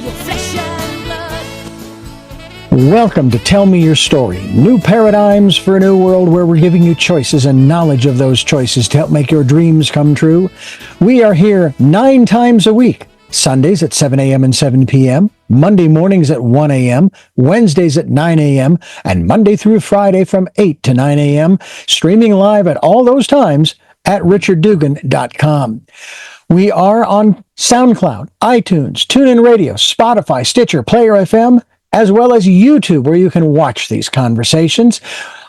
your flesh and blood. Welcome to Tell Me Your Story, new paradigms for a new world where we're giving you choices and knowledge of those choices to help make your dreams come true. We are here 9 times a week, Sundays at 7 a.m. and 7 p.m., Monday mornings at 1 a.m., Wednesdays at 9 a.m., and Monday through Friday from 8 to 9 a.m., streaming live at all those times at richarddugan.com. We are on SoundCloud, iTunes, TuneIn Radio, Spotify, Stitcher, Player FM, as well as YouTube, where you can watch these conversations.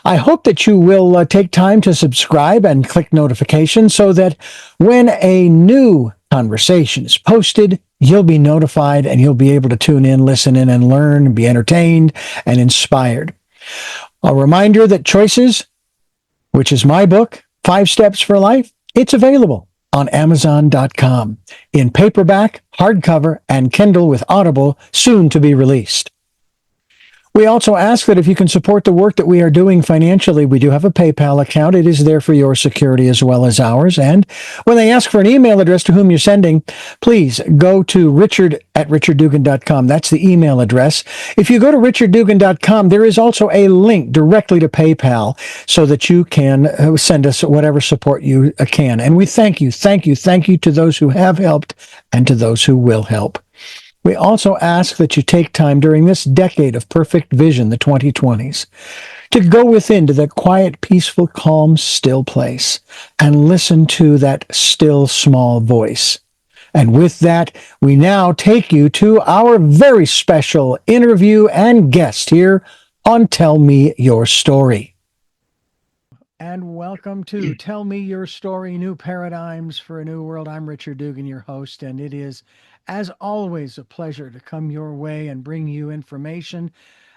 I hope that you will take time to subscribe and click notifications so that when a new conversation is posted, you'll be notified and you'll be able to tune in, listen in, and learn, be entertained and inspired. A reminder that Choices, which is my book, 5 Steps for Life, it's available on Amazon.com in paperback, hardcover, and Kindle with Audible, soon to be released. We also ask that if you can support the work that we are doing financially, we do have a PayPal account. It is there for your security as well as ours. And when they ask for an email address to whom you're sending, please go to richard@richarddugan.com. That's the email address. If you go to richarddugan.com, there is also a link directly to PayPal so that you can send us whatever support you can. And we thank you to those who have helped and to those who will help. We also ask that you take time during this decade of perfect vision, the 2020s, to go within to that quiet, peaceful, calm, still place and listen to that still, small voice. And with that, we now take you to our very special interview and guest here on Tell Me Your Story. And welcome to Tell Me Your Story, New Paradigms for a New World. I'm Richard Dugan, your host, and it is, as always, a pleasure to come your way and bring you information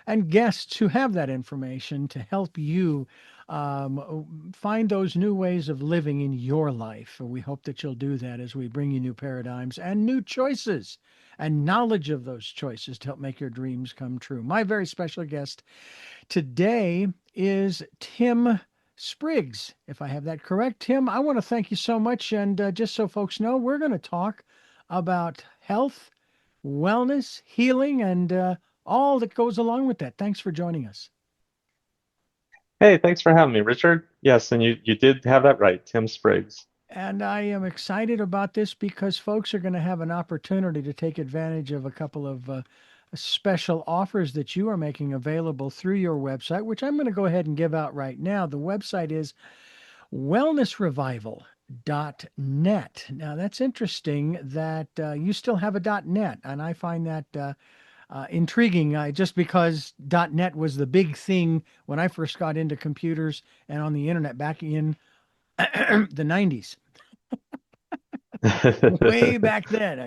and guests who have that information to help you find those new ways of living in your life. We hope that you'll do that as we bring you new paradigms and new choices and knowledge of those choices to help make your dreams come true. My very special guest today is Tim Spriggs, if I have that correct. Tim, I want to thank you so much. And just so folks know, we're going to talk about health, wellness, healing, and all that goes along with that. Thanks for joining us. Hey, thanks for having me, Richard. Yes, and you did have that right, Tim Spriggs. And I am excited about this because folks are going to have an opportunity to take advantage of a couple of special offers that you are making available through your website, which I'm going to go ahead and give out right now. The website is wellnessrevival.net. Now, that's interesting that you still have a .net, and I find that intriguing just because .net was the big thing when I first got into computers and on the internet back in the 90s. Way back then,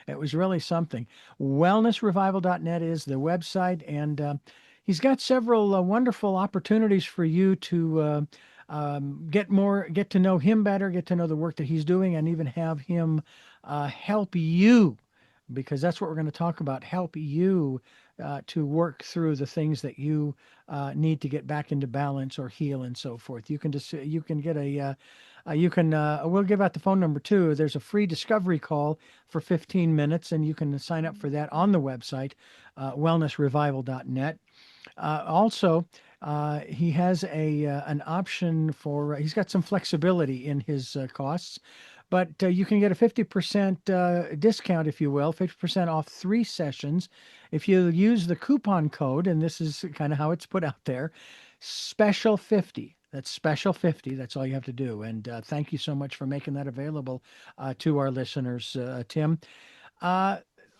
it was really something. Wellnessrevival.net is the website, and he's got several wonderful opportunities for you to get to know him better, get to know the work that he's doing, and even have him help you, because that's what we're going to talk about, help you to work through the things that you need to get back into balance or heal and so forth. We'll give out the phone number too. There's a free discovery call for 15 minutes, and you can sign up for that on the website, wellnessrevival.net. Also, he has an option for, he's got some flexibility in his costs, but you can get a 50% discount, if you will, 50% off 3 sessions if you use the coupon code, and this is kind of how it's put out there, Special 50. That's Special 50. That's all you have to do. And thank you so much for making that available to our listeners, Tim.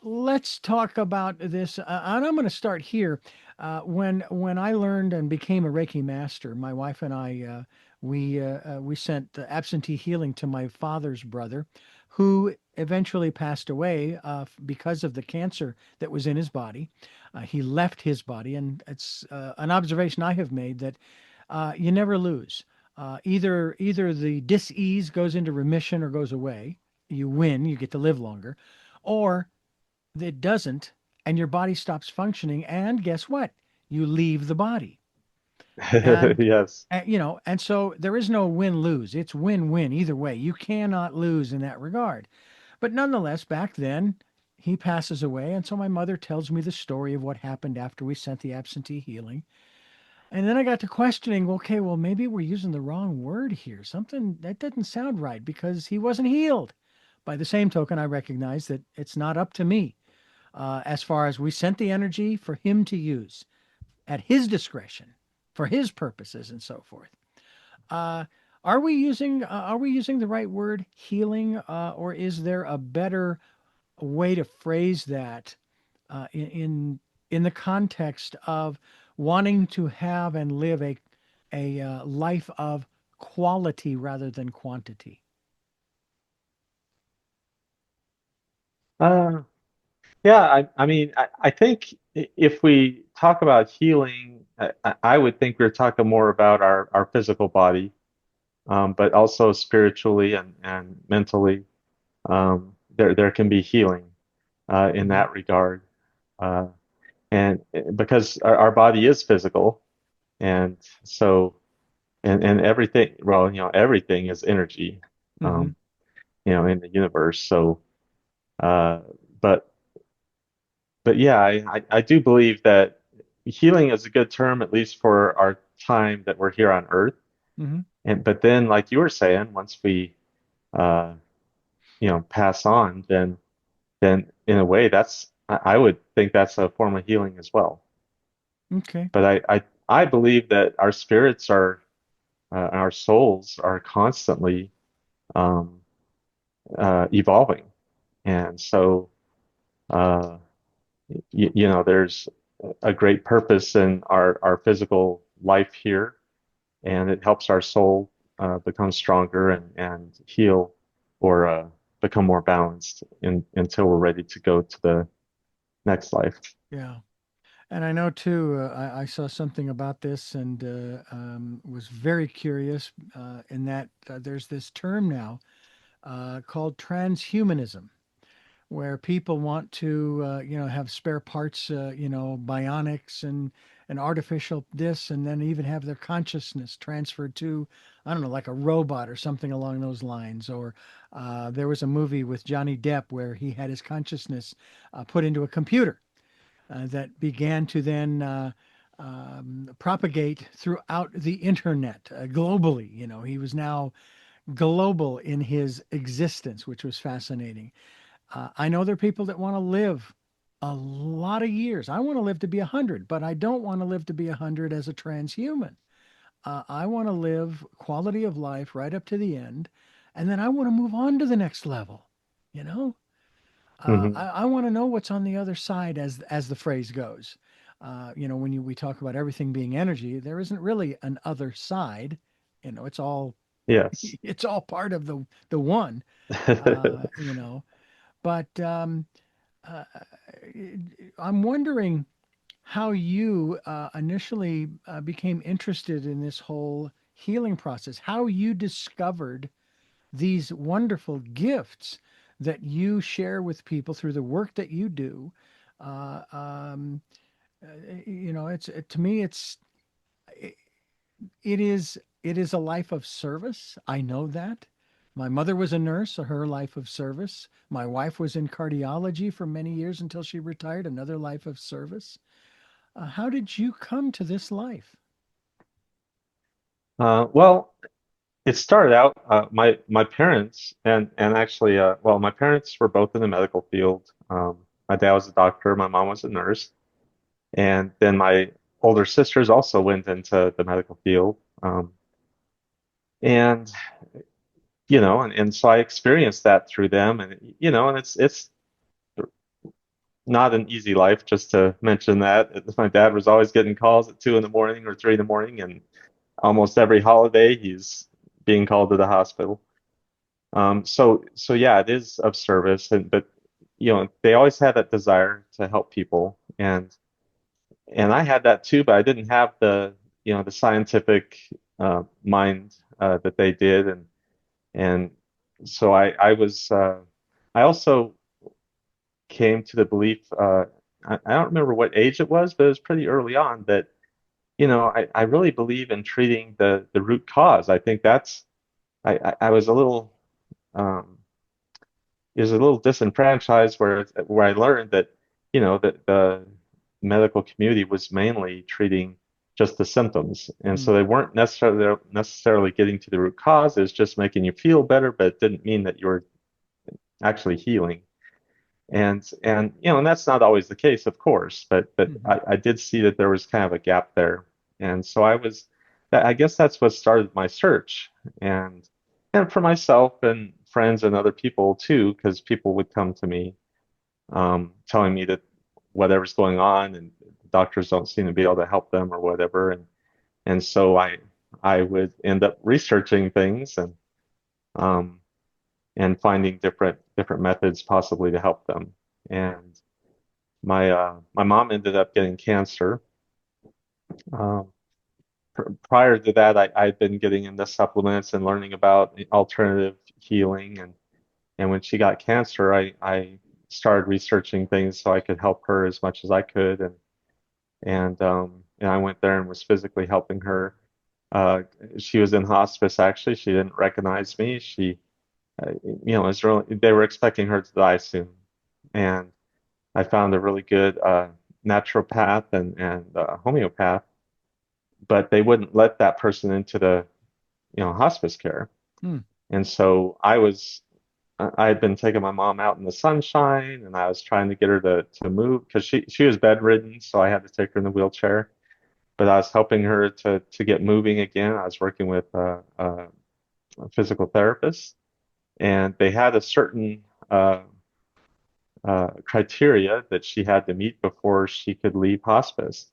Let's talk about this. And I'm going to start here. When I learned and became a Reiki master, my wife and I, we sent absentee healing to my father's brother, who eventually passed away because of the cancer that was in his body. He left his body, and it's an observation I have made that you never lose. Either the dis-ease goes into remission or goes away. You win, you get to live longer, or it doesn't, and your body stops functioning, and guess what? You leave the body. And, Yes. and so there is no win-lose. It's win-win either way. You cannot lose in that regard. But nonetheless, back then, he passes away, and so my mother tells me the story of what happened after we sent the absentee healing. And then I got to questioning, okay, well, maybe we're using the wrong word here. Something that doesn't sound right because he wasn't healed. By the same token, I recognize that it's not up to me as far as we sent the energy for him to use at his discretion for his purposes and so forth. Uh, are we using the right word healing, or is there a better way to phrase that in the context of wanting to have and live a life of quality rather than quantity? Uh, yeah, I mean, I think if we talk about healing, I would think we're talking more about our physical body, but also spiritually and mentally. There can be healing in Hmm. that regard. Uh, and because our body is physical, and so and everything, well, everything is energy, Hmm. um, in the universe. So, uh, but but yeah, I do believe that healing is a good term, at least for our time that we're here on Earth. Hmm. And but then, like you were saying, once we uh, pass on, then in a way, I would think that's a form of healing as well. Okay. But I believe that our spirits our souls are constantly um, evolving, and so uh, there's a great purpose in our physical life here, and it helps our soul become stronger and heal or become more balanced until we're ready to go to the next life. Yeah. And I know too, I saw something about this and was very curious in that there's this term now called transhumanism, where people want to, have spare parts, bionics and artificial this, and then even have their consciousness transferred to, I don't know, like a robot or something along those lines. Or there was a movie with Johnny Depp where he had his consciousness put into a computer that began to then propagate throughout the internet globally. He was now global in his existence, which was fascinating. I know there are people that want to live a lot of years. I want to live to be 100, but I don't want to live to be 100 as a transhuman. I want to live quality of life right up to the end, and then I want to move on to the next level. You know, Hmm. I want to know what's on the other side, as the phrase goes. When we talk about everything being energy, there isn't really an other side. It's all Yes. it's all part of the one. You know, but uh, I'm wondering how you initially became interested in this whole healing process, how you discovered these wonderful gifts that you share with people through the work that you do. Uh, um, it's to me, it, it is a life of service. I know that. My mother was a nurse, so her life of service. My wife was in cardiology for many years until she retired, another life of service. How did you come to this life? Well, it started out my parents and actually well, my parents were both in the medical field. My dad was a doctor, my mom was a nurse, and then my older sisters also went into the medical field. And and so I experienced that through them, and and it's not an easy life, just to mention that. My dad was always getting calls at 2 in the morning or 3 in the morning, and almost every holiday he's being called to the hospital. So yeah, it is of service, and but they always had that desire to help people, and I had that too, but I didn't have the scientific mind that they did, and so I was I also came to the belief I don't remember what age it was, but it was pretty early on that I really believe in treating the root cause. I think I was a little um, is a little disenfranchised where I learned that, that the medical community was mainly treating just the symptoms. And so Mm. they weren't necessarily getting to the root cause. It was just making you feel better, but it didn't mean that you were actually healing. And that's not always the case, of course, but Mhm. I did see that there was kind of a gap there. And so I guess that's what started my search. And for myself and friends and other people too, because people would come to me telling me that whatever's going on and doctors don't seem to be able to help them or whatever. And so I would end up researching things um, and finding different methods possibly to help them. And my mom ended up getting cancer. Um, Prior to that, I'd been getting into supplements and learning about alternative healing. And when she got cancer, I started researching things so I could help her as much as I could. And I went there and was physically helping her. Uh, she was in hospice, actually. She didn't recognize me. It was really, they were expecting her to die soon. And I found a really good naturopath and homeopath, but they wouldn't let that person into the hospice care. Mm. And so I had been taking my mom out in the sunshine, and I was trying to get her to move because she was bedridden, so I had to take her in the wheelchair. But I was helping her to get moving again. I was working with a physical therapist, and they had a certain criteria that she had to meet before she could leave hospice.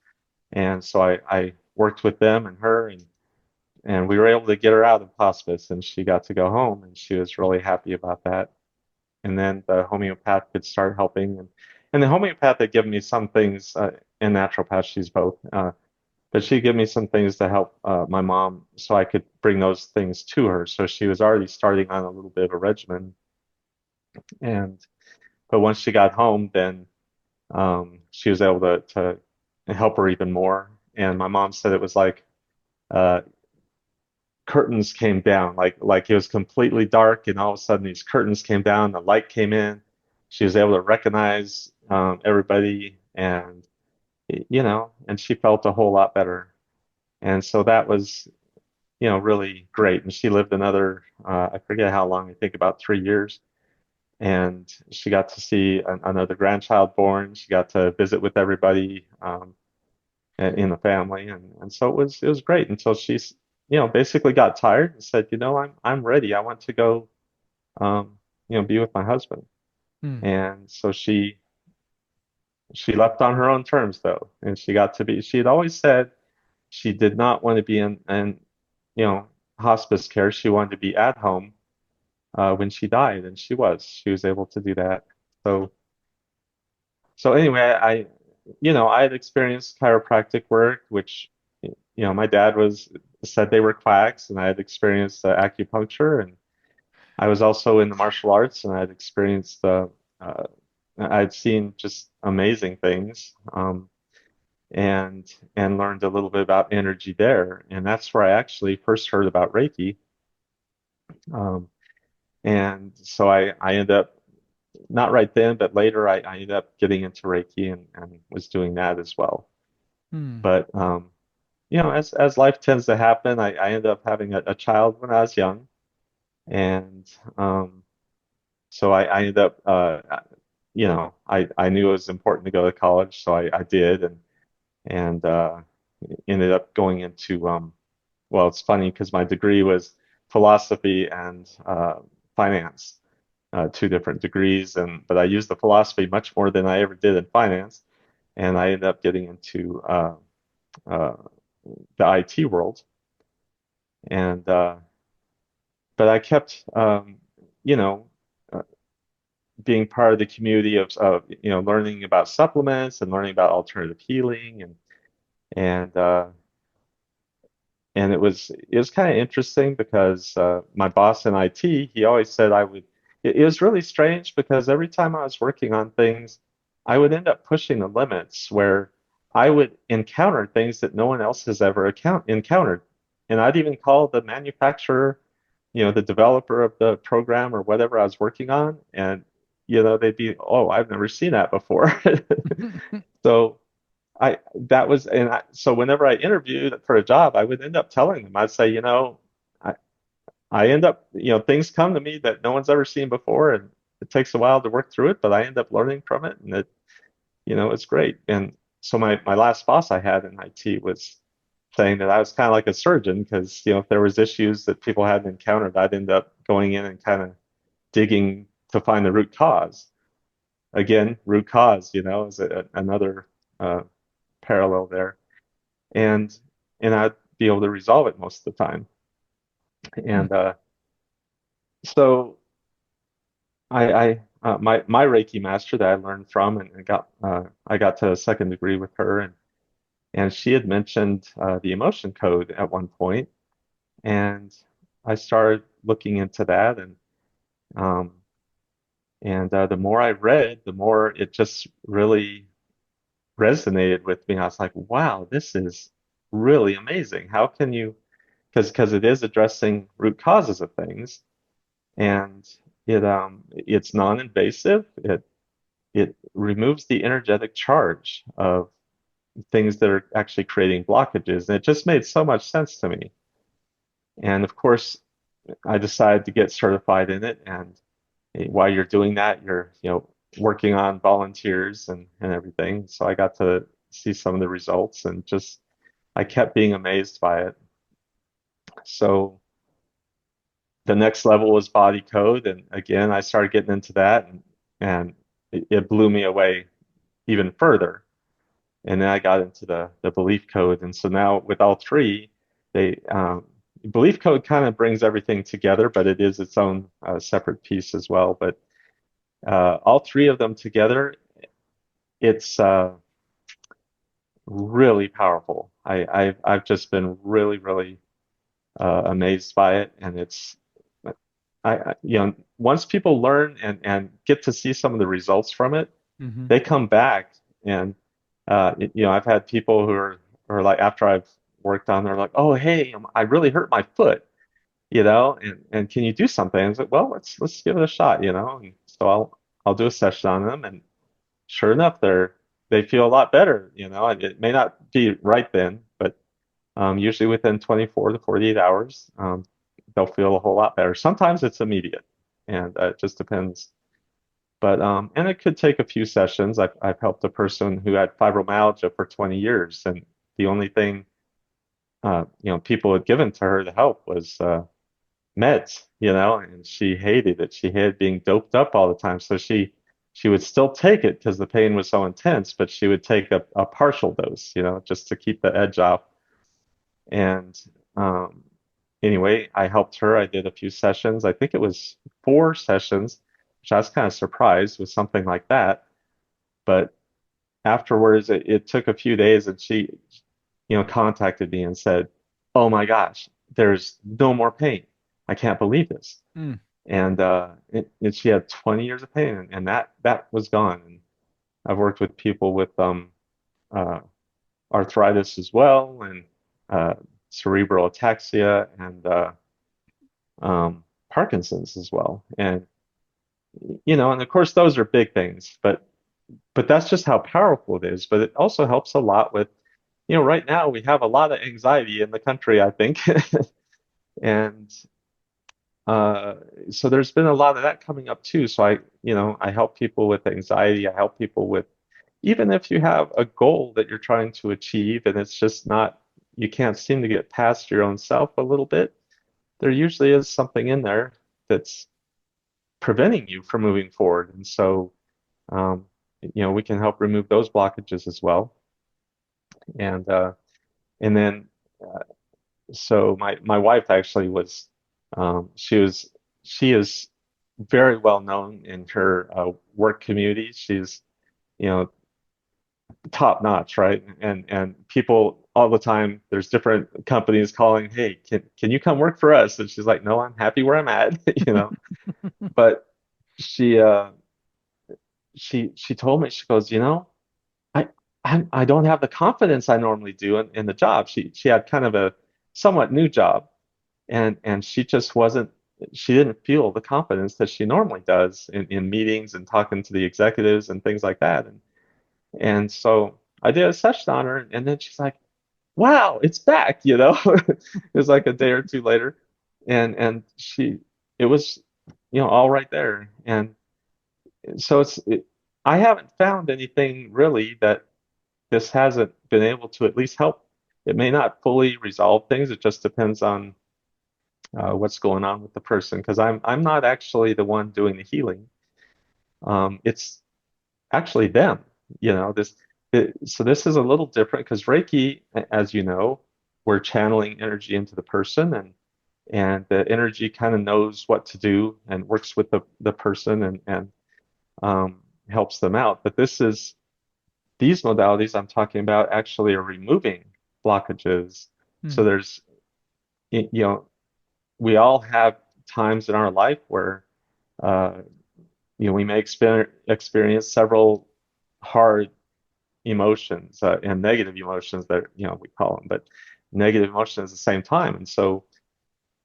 And so I worked with them and her, and we were able to get her out of hospice, and she got to go home, and she was really happy about that. And then the homeopath could start helping, and the homeopath had given me some things, and naturopath, she's both, but she gave me some things to help my mom, so I could bring those things to her. So she was already starting on a little bit of a regimen, and but once she got home, then she was able to help her even more. And my mom said it was like uh, curtains came down, like it was completely dark, and all of a sudden these curtains came down, the light came in. She was able to recognize everybody, and she felt a whole lot better. And so that was, really great. And she lived another, I forget how long, I think about 3 years. And she got to see another grandchild born. She got to visit with everybody in the family, and so it was great until she's basically got tired and said, I'm ready. I want to go be with my husband. Mm. And so she left on her own terms though, and she had always said she did not want to be in you know hospice care. She wanted to be at home when she died, and she was able to do that. So anyway, I had experienced chiropractic work, which, my dad said they were quacks, and I had experienced acupuncture, and I was also in the martial arts, and I had experienced, uh, I'd seen just amazing things, and learned a little bit about energy there, and that's where I actually first heard about Reiki. Um, and so I ended up, not right then, but later, I ended up getting into Reiki and was doing that as well. Mm. But as life tends to happen, I ended up having a child when I was young, and so I ended up, I knew it was important to go to college, so I did, and ended up going into, well, it's funny because my degree was philosophy and finance, two different degrees, but I used the philosophy much more than I ever did in finance, and I ended up getting into uh, the IT world. And but I kept, you know, uh, being part of the community of learning about supplements and learning about alternative healing, and uh, and it was kind of interesting because my boss in IT, he always said I would. It was really strange because every time I was working on things, I would end up pushing the limits where I would encounter things that no one else has ever encountered, and I'd even call the manufacturer, the developer of the program or whatever I was working on, and they'd be, oh, I've never seen that before. So so whenever I interviewed for a job, I would end up telling them, I'd say, I I end up, things come to me that no one's ever seen before, and it takes a while to work through it, but I end up learning from it, and it's great. And so my last boss I had in IT was saying that I was kind of like a surgeon because, if there was issues that people hadn't encountered, I'd end up going in and kind of digging to find the root cause. Again, root cause, is another uh, parallel there. And I'd be able to resolve it most of the time. Hmm. And so my Reiki master that I learned from and I got to a second degree with her, and she had mentioned the emotion code at one point, and I started looking into that, um, and the more I read, the more it just really resonated with me. I was like, wow, this is really amazing. How can you? Because it is addressing root causes of things, and it's non-invasive. It removes the energetic charge of things that are actually creating blockages. And it just made so much sense to me. And of course, I decided to get certified in it. And while you're doing that, you're, working on volunteers and everything. So I got to see some of the results and just, I kept being amazed by it. So the next level was body code. And again, I started getting into that, and it blew me away even further. And then I got into the belief code. And so now with all three, they belief code kind of brings everything together, but it is its own separate piece as well. But all three of them together, it's really powerful. I've just been really, really amazed by it, and once people learn and get to see some of the results from it, Hmm. they come back. And I've had people who are like, after I've worked on, they're like, oh, hey, I really hurt my foot, and can you do something? I was like, well, let's give it a shot, and so I'll do a session on them, and sure enough, they feel a lot better, and it may not be right then, but usually within 24 to 48 hours, they'll feel a whole lot better. Sometimes it's immediate, and it just depends. But and it could take a few sessions. I've helped a person who had fibromyalgia for 20 years, and the only thing people had given to her to help was meds, and she hated it. She hated being doped up all the time, so she would still take it because the pain was so intense, but she would take a partial dose, just to keep the edge off. And um, anyway, I helped her. I did a few sessions. I think it was 4 sessions, which I was kind of surprised with something like that. But afterwards, it took a few days, and she, contacted me and said, "Oh my gosh, there's no more pain. I can't believe this." Mm. And she had 20 years of pain, and that was gone. And I've worked with people with uh, arthritis as well, and uh, cerebral ataxia, and Parkinson's as well. And of course those are big things, but that's just how powerful it is. But it also helps a lot with, right now we have a lot of anxiety in the country, I think. And uh, so there's been a lot of that coming up too. So I help people with anxiety. I help people with, even if you have a goal that you're trying to achieve and it's just not, you can't seem to get past your own self a little bit, there usually is something in there that's preventing you from moving forward. And so, um, we can help remove those blockages as well. And and then so my wife actually was, she is very well known in her work community. She's, you know, top notch, right? And people all the time, there's different companies calling, hey, can you come work for us? And she's like, no, I'm happy where I'm at, But she she told me, she goes, I, I don't have the confidence I normally do in the job. She had kind of a somewhat new job, and she just wasn't. she didn't feel the confidence that she normally does in meetings and talking to the executives and things like that. And so I did a session on her, and then she's like, "Wow, it's back!" It was like a day or two later, and it was, all right there. And so I haven't found anything really that this hasn't been able to at least help. It may not fully resolve things. It just depends on what's going on with the person, because I'm not actually the one doing the healing. It's actually them. So this is a little different because Reiki, as you know, we're channeling energy into the person, and the energy kind of knows what to do and works with the person, and helps them out. But these modalities I'm talking about actually are removing blockages. Hmm. So you know, we all have times in our life where, uh, we may experience several hard emotions, and negative emotions that, we call them, but negative emotions at the same time. And so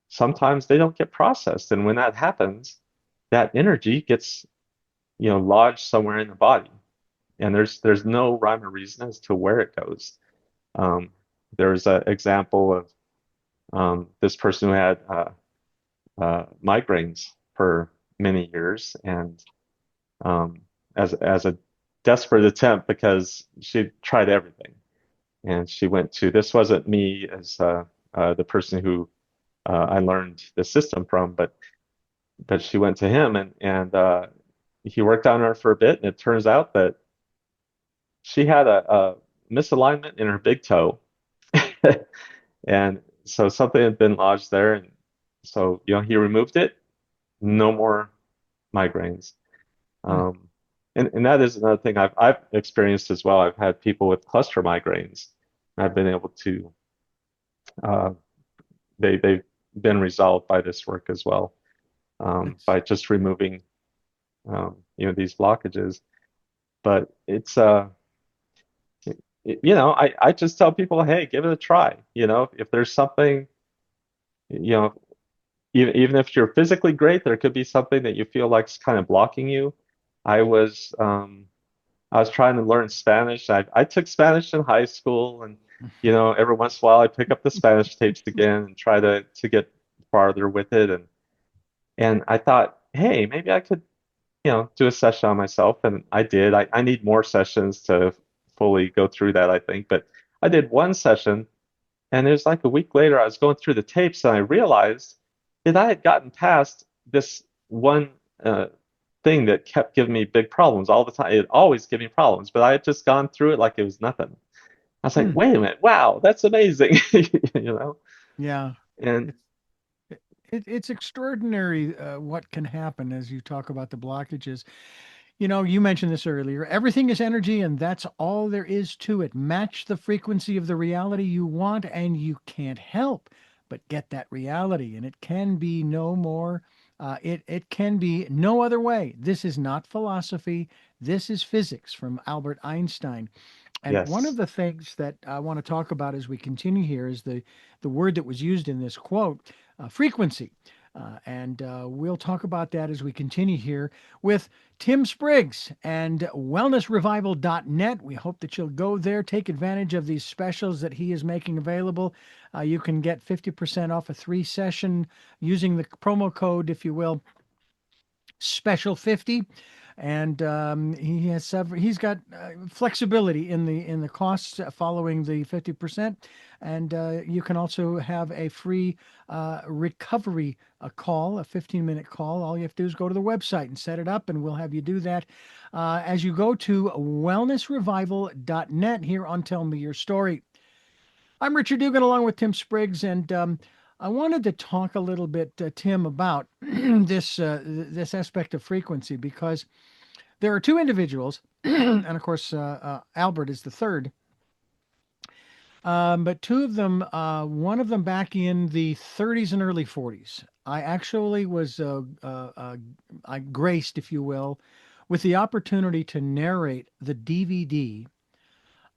sometimes they don't get processed. And when that happens, that energy gets, lodged somewhere in the body. And there's no rhyme or reason as to where it goes. Um, there's an example of this person who had migraines for many years, and um, as a desperate attempt, because she tried everything, and she went to, this wasn't me as the person who I learned the system from, but she went to him, and he worked on her for a bit, and it turns out that she had a misalignment in her big toe. And so something had been lodged there, and so he removed it. No more migraines. Hmm. Um, and that is another thing I've experienced as well. I've had people with cluster migraines. I've been able to uh, they've been resolved by this work as well, That's by just removing these blockages. But it's I just tell people, hey, give it a try. If there's something, you know even if you're physically great, there could be something that you feel like's kind of blocking you. I was um, I was trying to learn Spanish. I took Spanish in high school, and every once in a while I pick up the Spanish tapes again and try to get farther with it. And I thought, hey, maybe I could, do a session on myself, and I did. I need more sessions to fully go through that, I think. But I did one session, and it was like a week later, I was going through the tapes, and I realized that I had gotten past this one uh, thing that kept giving me big problems all the time. It always gave me problems, but I had just gone through it like it was nothing. I was like, hmm. wait a minute, wow, that's amazing, you know? Yeah. And It's it's extraordinary what can happen as you talk about the blockages. You mentioned this earlier. Everything is energy, and that's all there is to it. Match the frequency of the reality you want, and you can't help but get that reality. And it can be no more. It can be no other way. This is not philosophy. This is physics from Albert Einstein. And one of yes, the things that I want to talk about as we continue here is the word that was used in this quote, frequency. And we'll talk about that as we continue here with Tim Spriggs and wellnessrevival.net. We hope that you'll go there, take advantage of these specials that he is making available. You can get 50% off a 3 session using the promo code, if you will, special 50. And he has several, he's got flexibility in the costs following the 50%. And you can also have a free recovery call, a 15-minute call. All you have to do is go to the website and set it up, and we'll have you do that as you go to wellnessrevival.net here on Tell Me Your Story. I'm Richard Dugan along with Tim Spriggs, and I wanted to talk a little bit, Tim, about this aspect of frequency, because there are two individuals, and of course, Albert is the third, but two of them, one of them back in the 30s and early 40s. I actually was, I graced, if you will, with the opportunity to narrate the DVD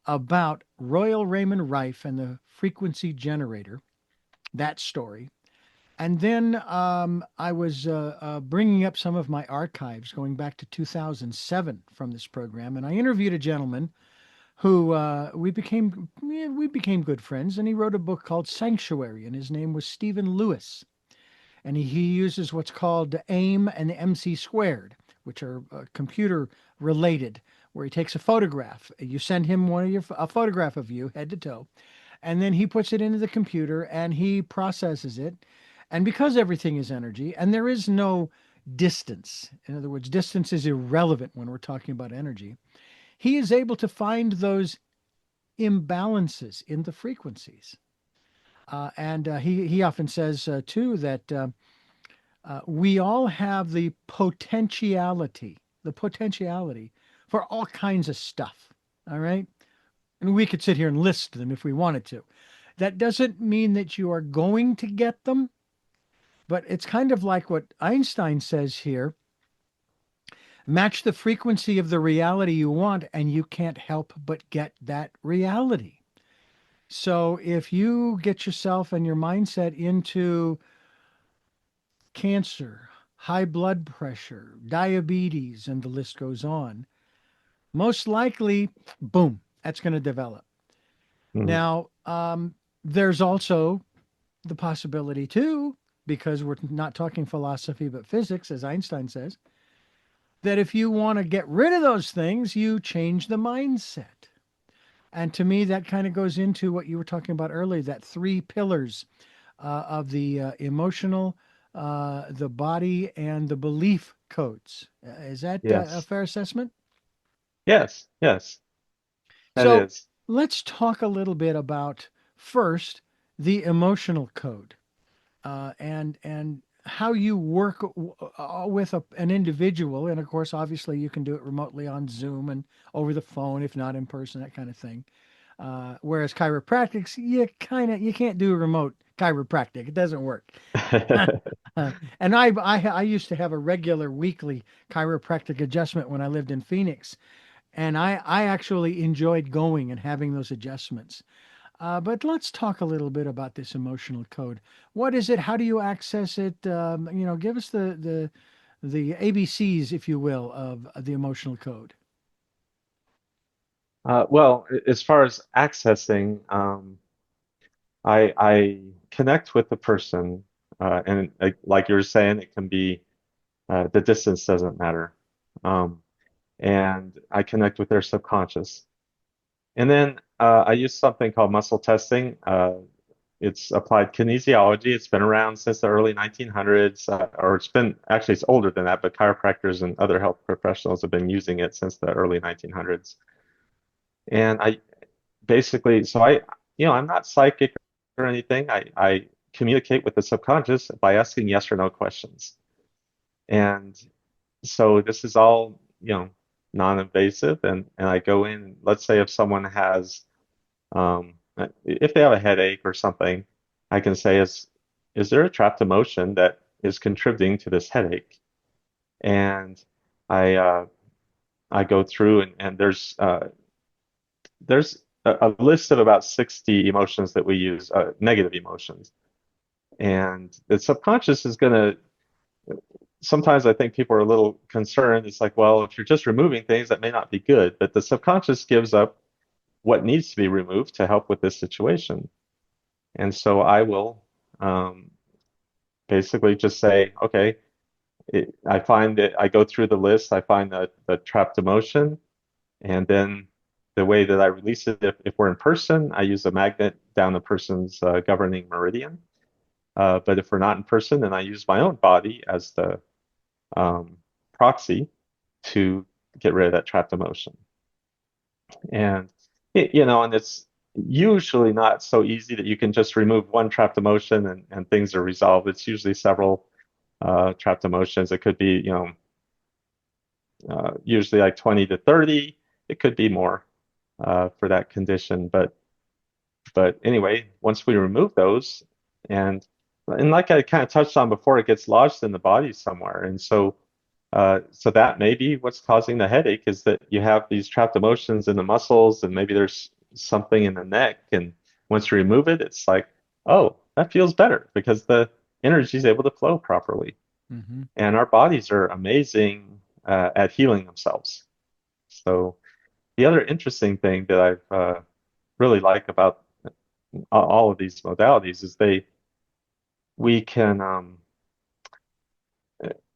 about Royal Raymond Rife and the frequency generator, that story. And then I was bringing up some of my archives going back to 2007 from this program, and I interviewed a gentleman who we became good friends, and he wrote a book called Sanctuary, and his name was Stephen Lewis, and he uses what's called AIM and MC squared, which are computer related, where he takes a photograph. You send him a photograph of you head to toe, and then he puts it into the computer and he processes it. And because everything is energy and there is no distance, in other words, distance is irrelevant when we're talking about energy, he is able to find those imbalances in the frequencies. And he often says too that we all have the potentiality for all kinds of stuff. All right. And we could sit here and list them if we wanted to. That doesn't mean that you are going to get them, but it's kind of like what Einstein says here: match the frequency of the reality you want, and you can't help but get that reality. So if you get yourself and your mindset into cancer, high blood pressure, diabetes, and the list goes on, most likely, boom, that's going to develop. Mhm. Now, there's also the possibility, too, because we're not talking philosophy but physics, as Einstein says, that if you want to get rid of those things, you change the mindset. And to me, that kind of goes into what you were talking about earlier, that three pillars of the emotional, the body, and the belief codes. Is that a Yes. fair assessment? Yes. Yes. That So is. let's talk a little bit about first the emotional code and how you work with an individual. And of course, obviously, you can do it remotely on Zoom and over the phone, if not in person, that kind of thing. Whereas chiropractics, you can't do remote chiropractic; it doesn't work. And I used to have a regular weekly chiropractic adjustment when I lived in Phoenix, and I actually enjoyed going and having those adjustments. But let's talk a little bit about this emotional code. What is it? How do you access it? Give us the ABCs, if you will, of the emotional code. Well, as far as accessing, I connect with the person, and like you were saying, it can be the distance doesn't matter, um, and I connect with their subconscious. And then I use something called muscle testing. It's applied kinesiology. It's been around since the early 1900s, or it's been actually it's older than that, but chiropractors and other health professionals have been using it since the early 1900s. And I basically, so I'm not psychic or anything. I communicate with the subconscious by asking yes or no questions. And so this is all, non-invasive. And I go in, let's say if someone has, if they have a headache or something, I can say, is there a trapped emotion that is contributing to this headache? And I I go through and there's a list of about 60 emotions that we use, negative emotions. And the subconscious is going to, sometimes I think people are a little concerned. It's like, well, if you're just removing things, that may not be good. But the subconscious gives up what needs to be removed to help with this situation. And so I will um, basically just say, okay, I find that I go through the list, I find the trapped emotion, and then the way that I release it, if we're in person, I use a magnet down the person's governing meridian. But if we're not in person, then I use my own body as the um, proxy to get rid of that trapped emotion. And and it's usually not so easy that you can just remove one trapped emotion and things are resolved. It's usually several trapped emotions. It could be, usually like 20 to 30. It could be more for that condition, but anyway, once we remove those, and and like I kind of touched on before, it gets lodged in the body somewhere, and so that may be what's causing the headache is that you have these trapped emotions in the muscles, and maybe there's something in the neck, and once you remove it, it's like, oh, that feels better because the energy is able to flow properly. Hmm. And our bodies are amazing at healing themselves. So the other interesting thing that I've really like about all of these modalities is we can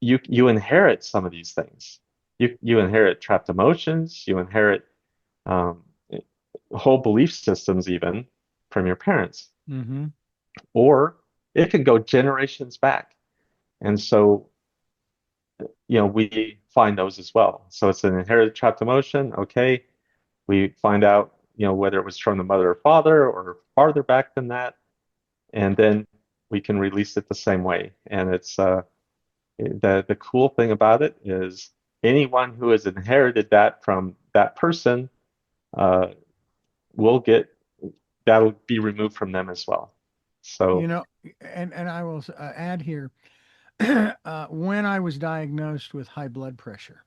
you inherit some of these things. You inherit trapped emotions, you inherit um, whole belief systems even from your parents, Hmm. or it can go generations back. And so, we find those as well. So it's an inherited trapped emotion. Okay, we find out, whether it was from the mother or father or farther back than that, and then we can release it the same way. And it's the cool thing about it is anyone who has inherited that from that person uh, will get that'll be removed from them as well. You So, know, and I will add here, when I was diagnosed with high blood pressure,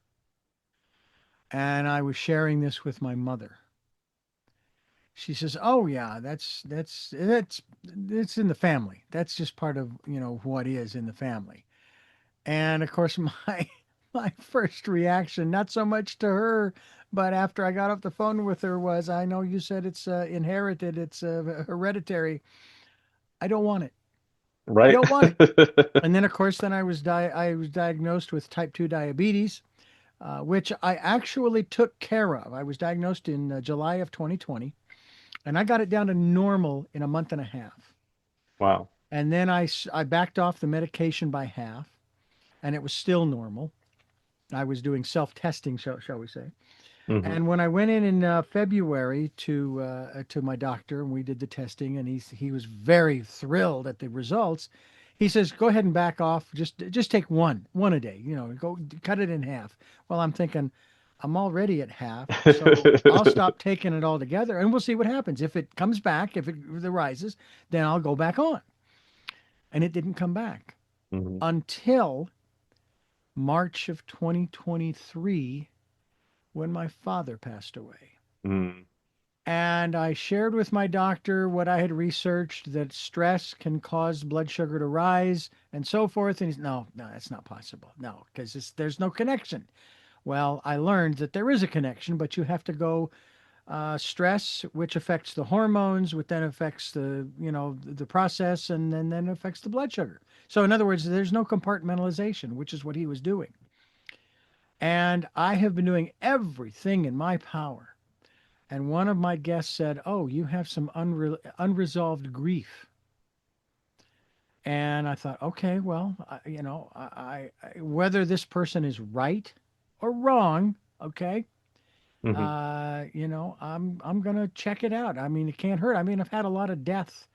and I was sharing this with my mother, she says, "Oh yeah, that's it's in the family. That's just part of what is in the family." And of course, my first reaction, not so much to her, but after I got off the phone with her, was, "I know you said it's inherited, it's hereditary. I don't want it. I right? don't want it." And then, of course, then I was diagnosed with type 2 diabetes, which I actually took care of. I was diagnosed in July of 2020, and I got it down to normal in a month and a half. Wow. And then I backed off the medication by half, and it was still normal. I was doing self testing, shall we say. Hmm. And when I went in February to my doctor and we did the testing, and he was very thrilled at the results. He says, "Go ahead and back off. Just take one a day. Go cut it in half." Well, I'm thinking, I'm already at half, so I'll stop taking it altogether, and we'll see what happens. If it comes back, if it rises, then I'll go back on. And it didn't come back Hmm. until March of 2023, when my father passed away. Mm. And I shared with my doctor what I had researched, that stress can cause blood sugar to rise and so forth. And he's, "No, no, that's not possible. No, because there's no connection." Well, I learned that there is a connection, but you have to go stress, which affects the hormones, which then affects the process, and then affects the blood sugar. So, in other words, there's no compartmentalization, which is what he was doing. And I have been doing everything in my power. And one of my guests said, "Oh, you have some unresolved grief." And I thought, okay, well, whether this person is right or wrong, okay, Hmm. I'm gonna check it out. I mean, it can't hurt. I mean, I've had a lot of death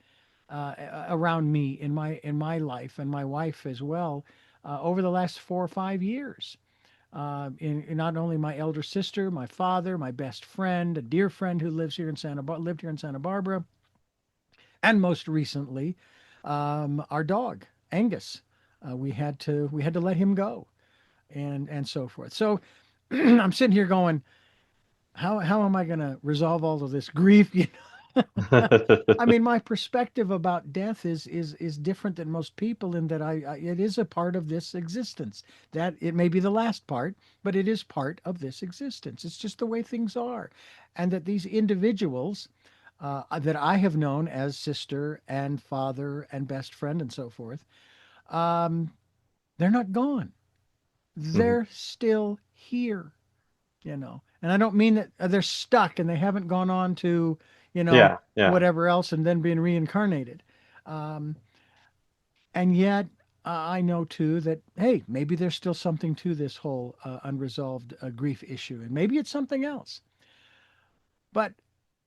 around me in my life, and my wife as well, over the last 4 or 5 years. In not only my elder sister, my father, my best friend, a dear friend who lived here in Santa Barbara, and most recently, our dog Angus. We had to let him go, and so forth. So I'm sitting here going, how am I going to resolve all of this grief? I mean, my perspective about death is different than most people, in that it is a part of this existence. That it may be the last part, but it is part of this existence. It's just the way things are, and that these individuals that I have known as sister and father and best friend and so forth, um, they're not gone. Hmm. They're still here. And I don't mean that they're stuck and they haven't gone on to, you know, Yeah, yeah. whatever else and then being reincarnated. Um, and yet, I know too that, hey, maybe there's still something to this whole unresolved grief issue, and maybe it's something else. But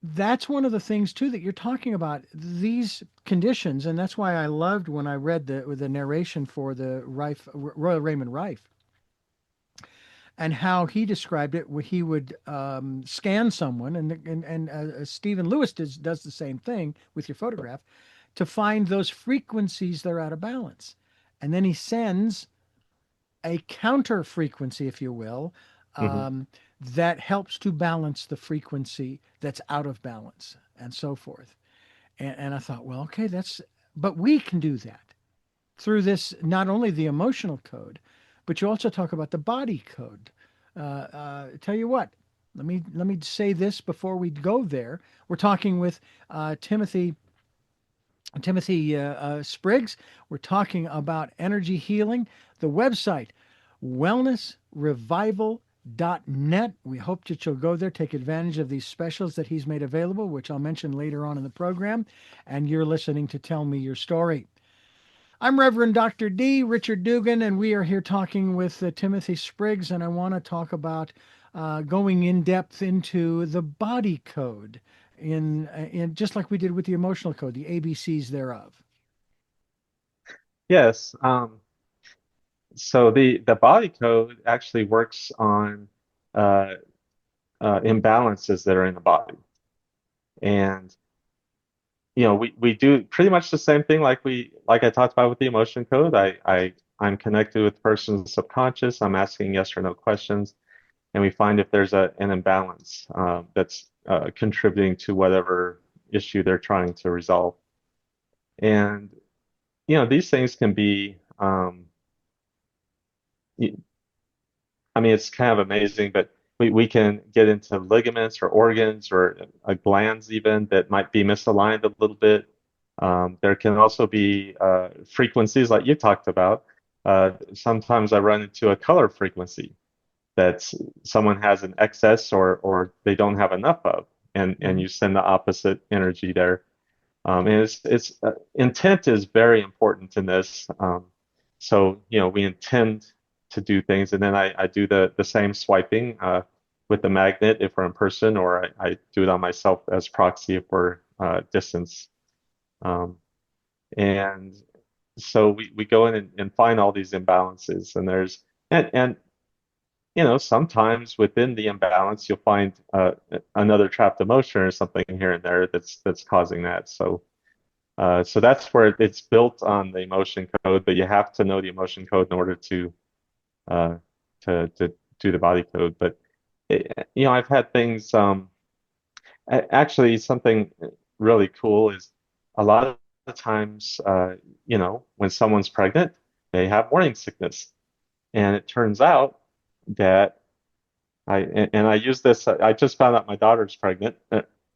that's one of the things too that you're talking about, these conditions, and that's why I loved when I read the narration for the Royal Raymond Rife, and how he described it, where he would scan someone, and Stephen Lewis does the same thing with your photograph, to find those frequencies that are out of balance. And then he sends a counter frequency, if you will, Hmm. that helps to balance the frequency that's out of balance and so forth. And I thought, well, okay, but we can do that. through this, not only the emotional code, but you also talk about the body code. Tell you what, let me say this before we go there. We're talking with Timothy Spriggs. We're talking about energy healing. The website, wellnessrevival.net. We hope that you'll go there, take advantage of these specials that he's made available, which I'll mention later on in the program. And you're listening to Tell Me Your Story. I'm Reverend Dr. D. Richard Dugan, and we are here talking with Timothy Spriggs, and I want to talk about going in depth into the body code, in just like we did with the emotional code, the ABCs thereof. Yes. So the body code actually works on uh, imbalances that are in the body, and we do pretty much the same thing like I talked about with the emotion code. I'm connected with the person's subconscious. I'm asking yes or no questions, and we find if there's an imbalance that's contributing to whatever issue they're trying to resolve. And these things can be I mean, it's kind of amazing, but we can get into ligaments or organs or glands even that might be misaligned a little bit. There can also be frequencies like you talked about. Sometimes I run into a color frequency that someone has an excess or they don't have enough of, and Mm. you send the opposite energy there. And it's intent is very important in this. So we intend to do things, and then I do the same swiping with the magnet if we're in person, or I do it on myself as proxy if we're distance. Um, and so we go in and find all these imbalances, and and sometimes within the imbalance you'll find another trapped emotion or something here and there that's causing that. So that's where it's built on the emotion code, but you have to know the emotion code in order uh, to do the body code. But I've had things. Actually, something really cool is a lot of the times, when someone's pregnant, they have morning sickness, and it turns out that and I use this. I just found out my daughter's pregnant,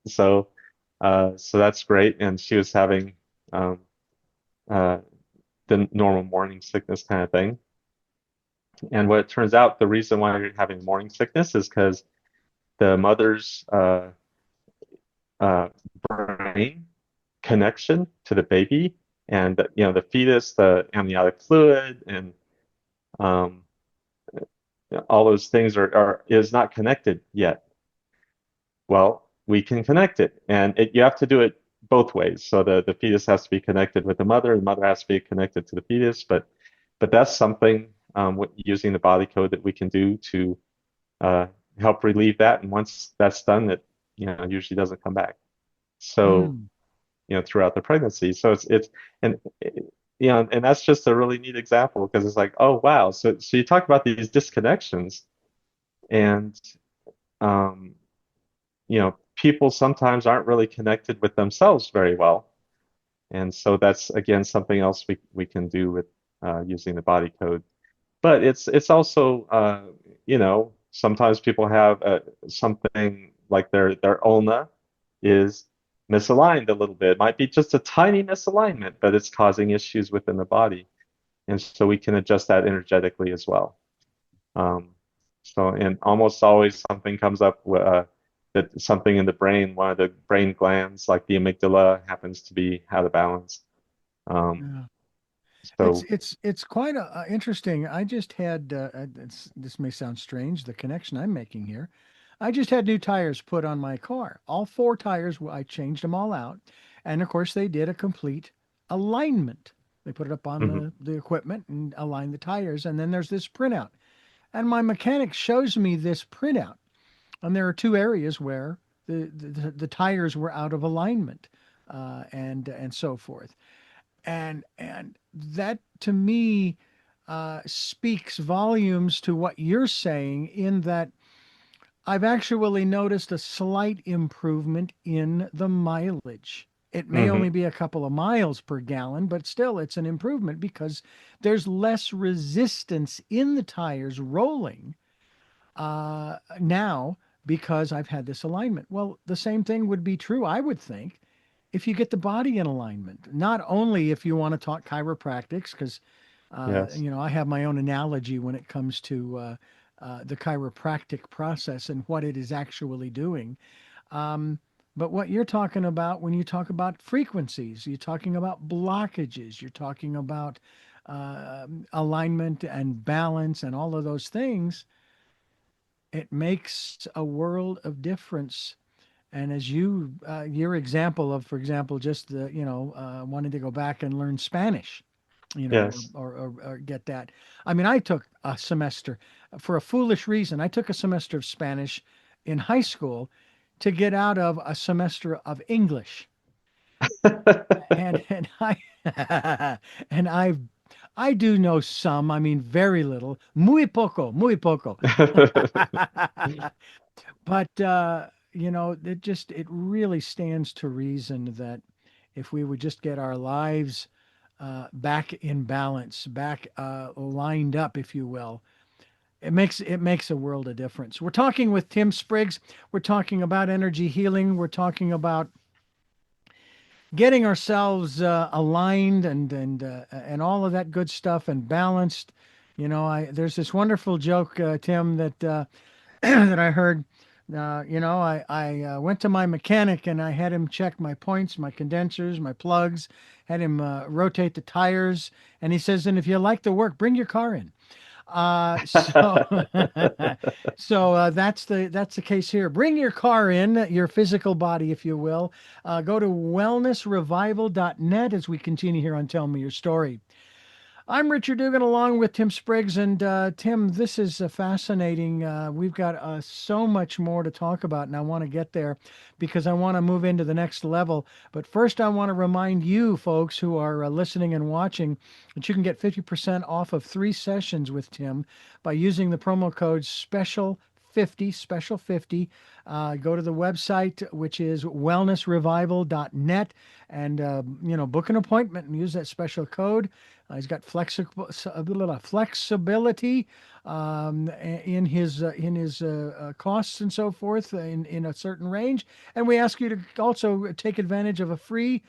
so so that's great, and she was having. Um, uh, the normal morning sickness kind of thing. And what it turns out, the reason why you're having morning sickness is because the mother's uh, brain connection to the baby and the fetus, the amniotic fluid, and um, all those things are is not connected yet. Well, we can connect it, and you have to do it both ways. So the fetus has to be connected with the mother has to be connected to the fetus, but that's something using the body code that we can do to uh, help relieve that. And once that's done, it usually doesn't come back. So Mm. throughout the pregnancy. So it's and and that's just a really neat example because it's like, oh wow. So you talk about these disconnections, and um, people sometimes aren't really connected with themselves very well. And so that's again something else we can do with using the body code. But it's also sometimes people have something like their ulna is misaligned a little bit. It might be just a tiny misalignment, but it's causing issues within the body, and so we can adjust that energetically as well. Um, and almost always something comes up that something in the brain, one of the brain glands, like the amygdala, happens to be out of balance. Um, Yeah. It's so, it's it's quite interesting. I just had this may sound strange, the connection I'm making here. I just had new tires put on my car. All four tires, I changed them all out, and of course they did a complete alignment. They put it up on mhm, the equipment and aligned the tires, and then there's this printout. And my mechanic shows me this printout, and there are two areas where the tires were out of alignment, and so forth. And that to me speaks volumes to what you're saying, in that I've actually noticed a slight improvement in the mileage. It may only Hmm. be a couple of miles per gallon, but still it's an improvement because there's less resistance in the tires rolling now because I've had this alignment. Well, the same thing would be true, I would think, if you get the body in alignment. Not only if you want to talk chiropractics, because Yes. I have my own analogy when it comes to the chiropractic process and what it is actually doing. Um, but what you're talking about when you talk about frequencies, you're talking about blockages, you're talking about alignment and balance and all of those things. It makes a world of difference. And as your example of, for example, just wanting to go back and learn Spanish, Yes. or get that. I mean, I took a semester for a foolish reason. I took a semester of Spanish in high school to get out of a semester of English. And I and I do know some, I mean very little, muy poco, muy poco. But it really stands to reason that if we would just get our lives back in balance, back lined up, if you will, it makes a world of difference. We're talking with Tim Spriggs. We're talking about energy healing. We're talking about getting ourselves aligned and all of that good stuff and balanced. There's this wonderful joke, Tim, that that I heard. I went to my mechanic and I had him check my points, my condensers, my plugs, had him rotate the tires, and he says, "And if you like the work, bring your car in." So, so that's the case here. Bring your car in, your physical body, if you will. Go to wellnessrevival.net as we continue here on Tell Me Your Story. I'm Richard Dugan along with Tim Spriggs. And Tim, this is fascinating. We've got so much more to talk about, and I want to get there because I want to move into the next level. But first, I want to remind you, folks who are listening and watching, that you can get 50% off of 3 sessions with Tim by using the promo code special 50. Go to the website, which is wellnessrevival.net, and book an appointment and use that special code. He's got flexibility in his costs and so forth in a certain range. And we ask you to also take advantage of a free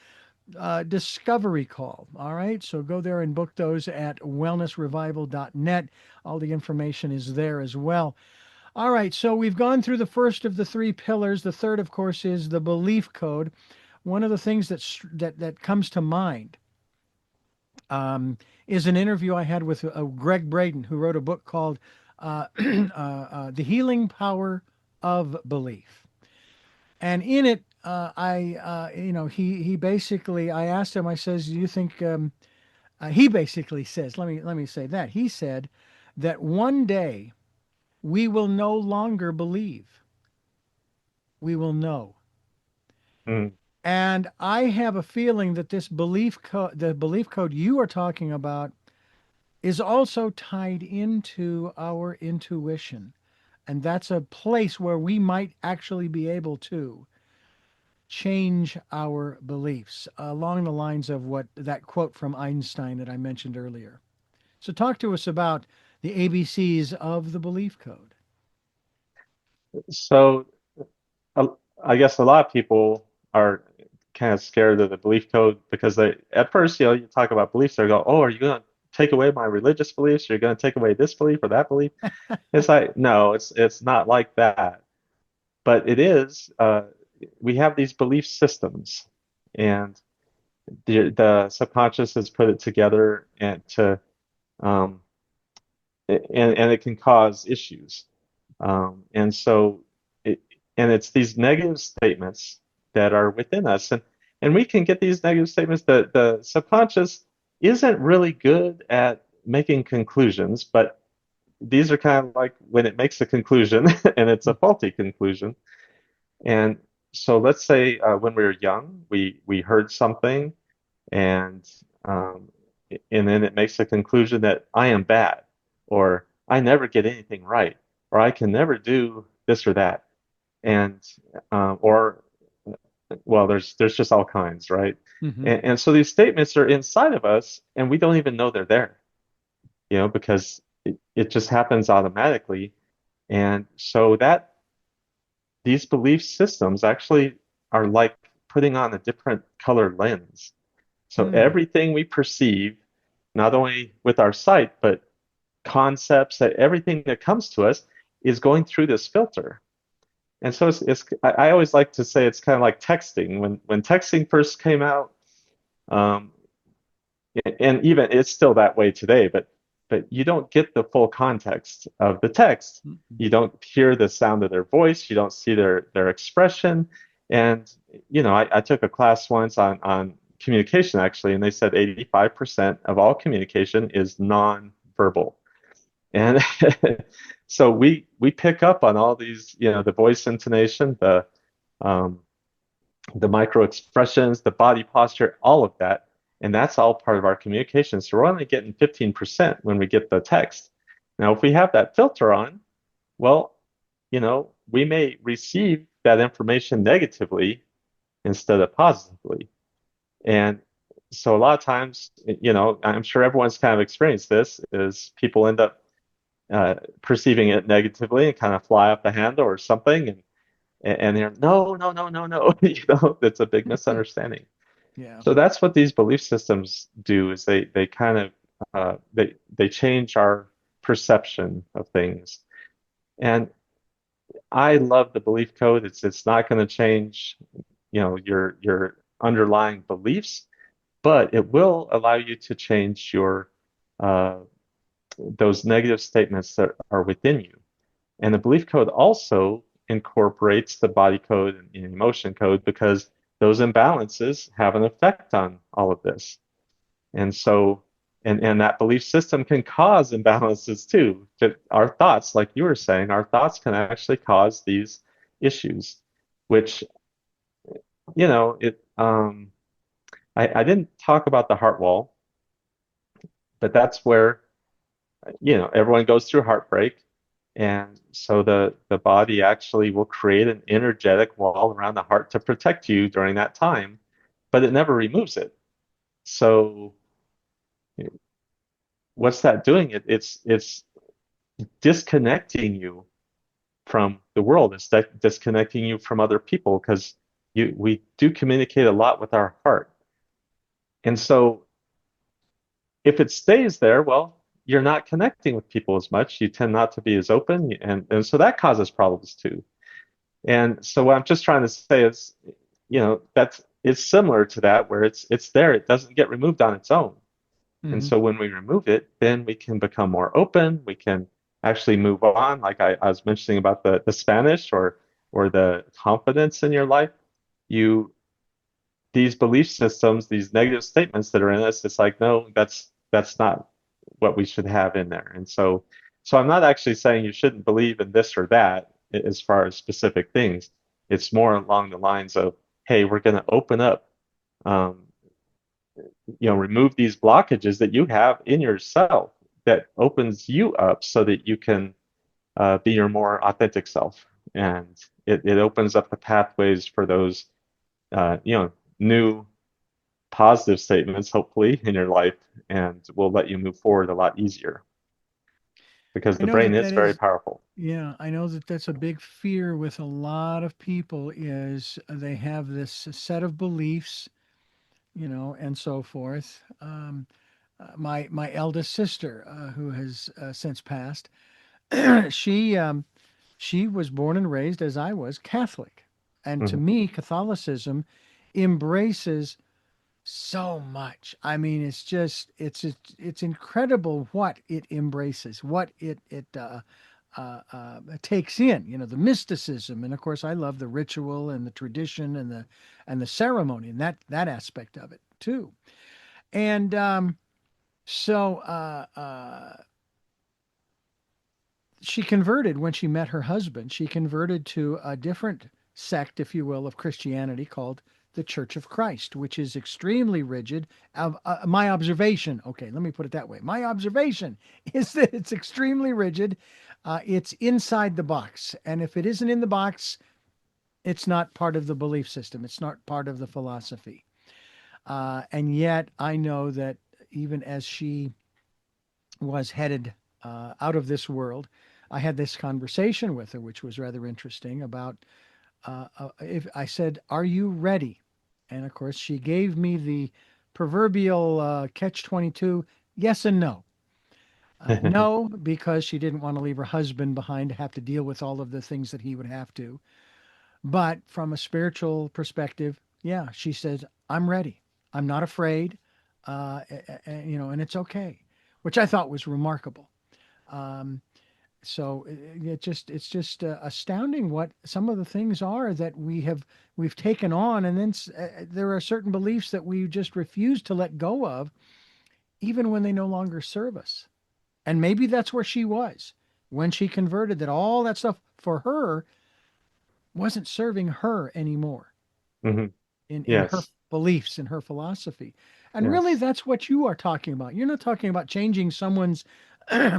discovery call. All right. So go there and book those at wellnessrevival.net. All the information is there as well. All right. So we've gone through the first of the 3 pillars. The third, of course, is the belief code. One of the things that comes to mind is an interview I had with Greg Braden, who wrote a book called The Healing Power of Belief. And in it, he basically, I asked him, I says, do you think, he basically says, let me say that. He said that one day we will no longer believe, we will know. Mm. And I have a feeling that the belief code you are talking about, is also tied into our intuition. And that's a place where we might actually be able to change our beliefs along the lines of what that quote from Einstein that I mentioned earlier. So, talk to us about the ABCs of the belief code. So, uh, I guess a lot of people are kind of scared of the belief code because at first, you talk about beliefs, they go, "Oh, are you going to take away my religious beliefs? You're going to take away this belief or that belief?" It's like, no, it's not like that. But it is. We have these belief systems, and the subconscious has put it together um, and it can cause issues. And so it, and it's these negative statements that are within us. And we can get these negative statements that the subconscious isn't really good at making conclusions, but these are kind of like when it makes a conclusion and it's a faulty conclusion. And so let's say when we were young, we heard something and um, and then it makes the conclusion that I am bad, or I never get anything right, or I can never do this or that, and or well, there's just all kinds, right? Hmm. And so these statements are inside of us, and we don't even know they're there, because it just happens automatically. And so that these belief systems actually are like putting on a different colored lens. So Mm. everything we perceive, not only with our sight, but concepts, that everything that comes to us is going through this filter. And so I always like to say it's kind of like texting. When texting first came out, um, and even it's still that way today, but you don't get the full context of the text. Mm-mm. You don't hear the sound of their voice. You don't see their expression. And I took a class once on communication actually, and they said 85% of all communication is non-verbal. And so we pick up on all these, the voice intonation, um, the micro expressions, the body posture, all of that. And that's all part of our communication. So we're only getting 15% when we get the text. Now, if we have that filter on, well, we may receive that information negatively instead of positively. And so a lot of times, I'm sure everyone's kind of experienced this, is people end up perceiving it negatively and kind of fly off the handle or something. And they're, no, no, no, no, no. That's a big misunderstanding. Yeah. So that's what these belief systems do, is they kind of they change our perception of things. And I love the belief code. It's not going to change, your underlying beliefs, but it will allow you to change your uh, those negative statements that are within you. And the belief code also incorporates the body code and emotion code, because those imbalances have an effect on all of this. And so, and that belief system can cause imbalances too. That our thoughts, like you were saying, our thoughts can actually cause these issues, which, I didn't talk about the heart wall, but that's where, everyone goes through heartbreak. And so the body actually will create an energetic wall around the heart to protect you during that time, but it never removes it. So what's that doing? It's disconnecting you from the world. It's disconnecting you from other people, because we do communicate a lot with our heart. And so if it stays there, well, you're not connecting with people as much. You tend not to be as open, and so that causes problems too. And so what I'm just trying to say is, that's it's similar to that, where it's there, it doesn't get removed on its own. And Hmm. so when we remove it, then we can become more open. We can actually move on, like I was mentioning about the Spanish, or the confidence in your life. You These belief systems, these negative statements that are in us, it's like, no, that's not what we should have in there. And so I'm not actually saying you shouldn't believe in this or that as far as specific things. It's more along the lines of, hey, we're going to open up, um, remove these blockages that you have in yourself, that opens you up so that you can be your more authentic self. And it opens up the pathways for those, new positive statements, hopefully, in your life, and will let you move forward a lot easier, because I the know brain that is that very is, powerful. yeah, I know that that's a big fear with a lot of people is they have this set of beliefs, and so forth. My eldest sister, who has since passed, she she was born and raised as I was Catholic, and to Hmm. me, Catholicism embraces so much. I mean, it's incredible what it embraces, what it takes in. The mysticism, and of course, I love the ritual and the tradition and the ceremony and that aspect of it too. And so she converted when she met her husband. She converted to a different sect, if you will, of Christianity called the Church of Christ, which is extremely rigid. My observation, okay, let me put it that way. My observation is that it's extremely rigid. It's inside the box. And if it isn't in the box, It's not part of the belief system. It's not part of the philosophy. And yet, I know that even as she was headed out of this world, I had this conversation with her, which was rather interesting. About if I said, "Are you ready?" And of course, she gave me the proverbial catch 22, yes and no. No, because she didn't want to leave her husband behind to have to deal with all of the things that he would have to. But from a spiritual perspective, yeah, she says, I'm ready. I'm not afraid. And it's okay, which I thought was remarkable. Um, it's just astounding what some of the things are that we've taken on, and then there are certain beliefs that we just refuse to let go of, even when they no longer serve us. And maybe that's where she was when she converted, that all that stuff for her wasn't serving her anymore Hmm. in her Yes, beliefs, in her philosophy. And really, yes, that's what you are talking about. You're not talking about changing someone's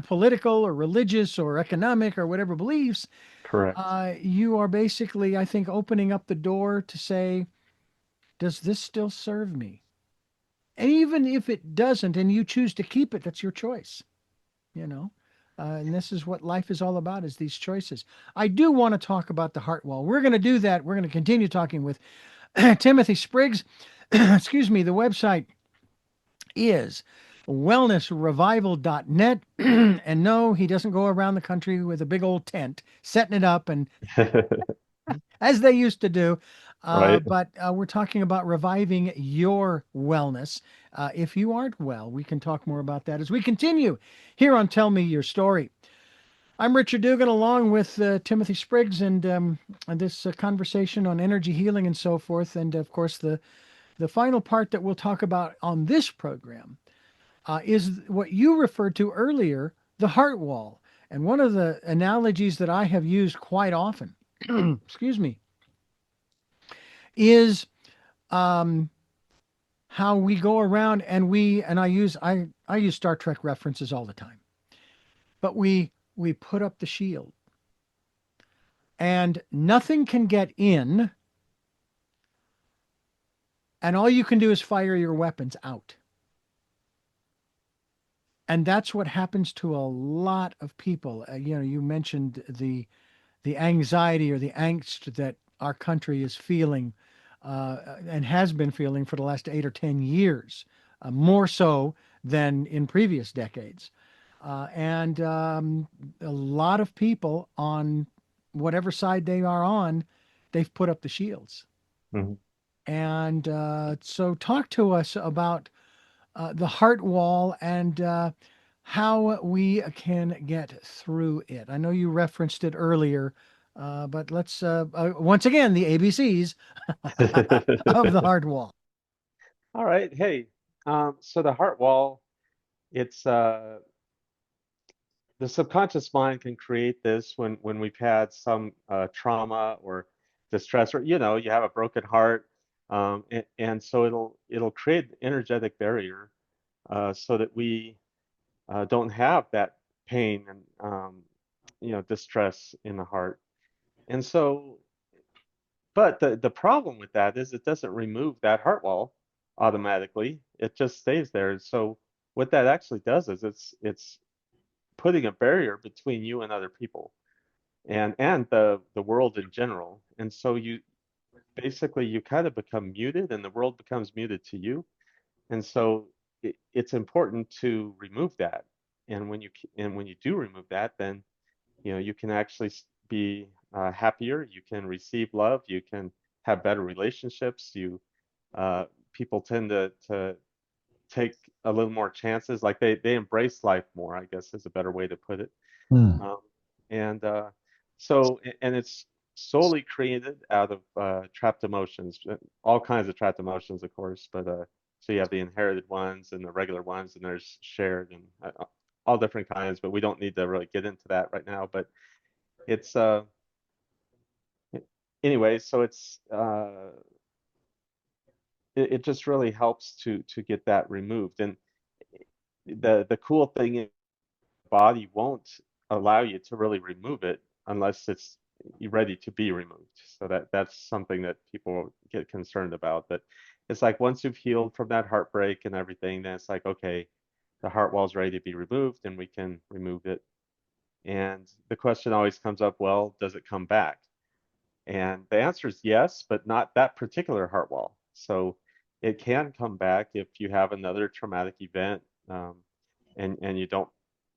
political or religious or economic or whatever beliefs. correct. You are basically, I think, opening up the door to say, does this still serve me? And even if it doesn't, and you choose to keep it, that's your choice, you know? And this is what life is all about, is these choices. I do want to talk about the heart wall. We're going to do that. We're going to continue talking with Timothy Spriggs. Excuse me. The website is wellnessrevival.net. And no, he doesn't go around the country with a big old tent setting it up and as they used to do. Right. But we're talking about reviving your wellness. If you aren't well, we can talk more about that as we continue here on Tell Me Your Story. I'm Richard Dugan, along with Timothy Spriggs, and this conversation on energy healing and so forth. And of course, the final part that we'll talk about on this program is what you referred to earlier, the heart wall. And one of the analogies that I have used quite often, excuse me, is um, how we go around and I use Star Trek references all the time, but we put up the shield and nothing can get in, and all you can do is fire your weapons out. And that's what happens to a lot of people. You mentioned the anxiety or the angst that our country is feeling and has been feeling for the last 8 or 10 years, more so than in previous decades. And a lot of people on whatever side they are on, they've put up the shields. Hmm. And so, talk to us about the heart wall and how we can get through it. I know you referenced it earlier, but let's once again the ABCs of the heart wall. All right. Hey, so the heart wall, it's the subconscious mind can create this when we've had some trauma or distress, or you have a broken heart, and so it'll create an energetic barrier so that we don't have that pain and distress in the heart. And so, but the problem with that is it doesn't remove that heart wall automatically. It just stays there. So what that actually does is it's putting a barrier between you and other people and the world in general. And so you basically you kind of become muted and the world becomes muted to you. And so it's important to remove that. And when you do remove that, then you can actually be happier. You can receive love. You can have better relationships. Uh, People tend to take a little more chances. Like they embrace life more, I guess is a better way to put it. Hmm. Um, and and it's solely created out of trapped emotions, all kinds of trapped emotions, of course. But so you have the inherited ones and the regular ones, and there's shared and all different kinds. But we don't need to really get into that right now. But it's anyway, so it just really helps to get that removed. And the cool thing is, the body won't allow you to really remove it unless it's ready to be removed. So that's something that people get concerned about. But it's like once you've healed from that heartbreak and everything, then it's like, okay, the heart wall's ready to be removed and we can remove it. And the question always comes up, well, does it come back? And the answer is yes, but not that particular heart wall. So it can come back if you have another traumatic event, and you don't,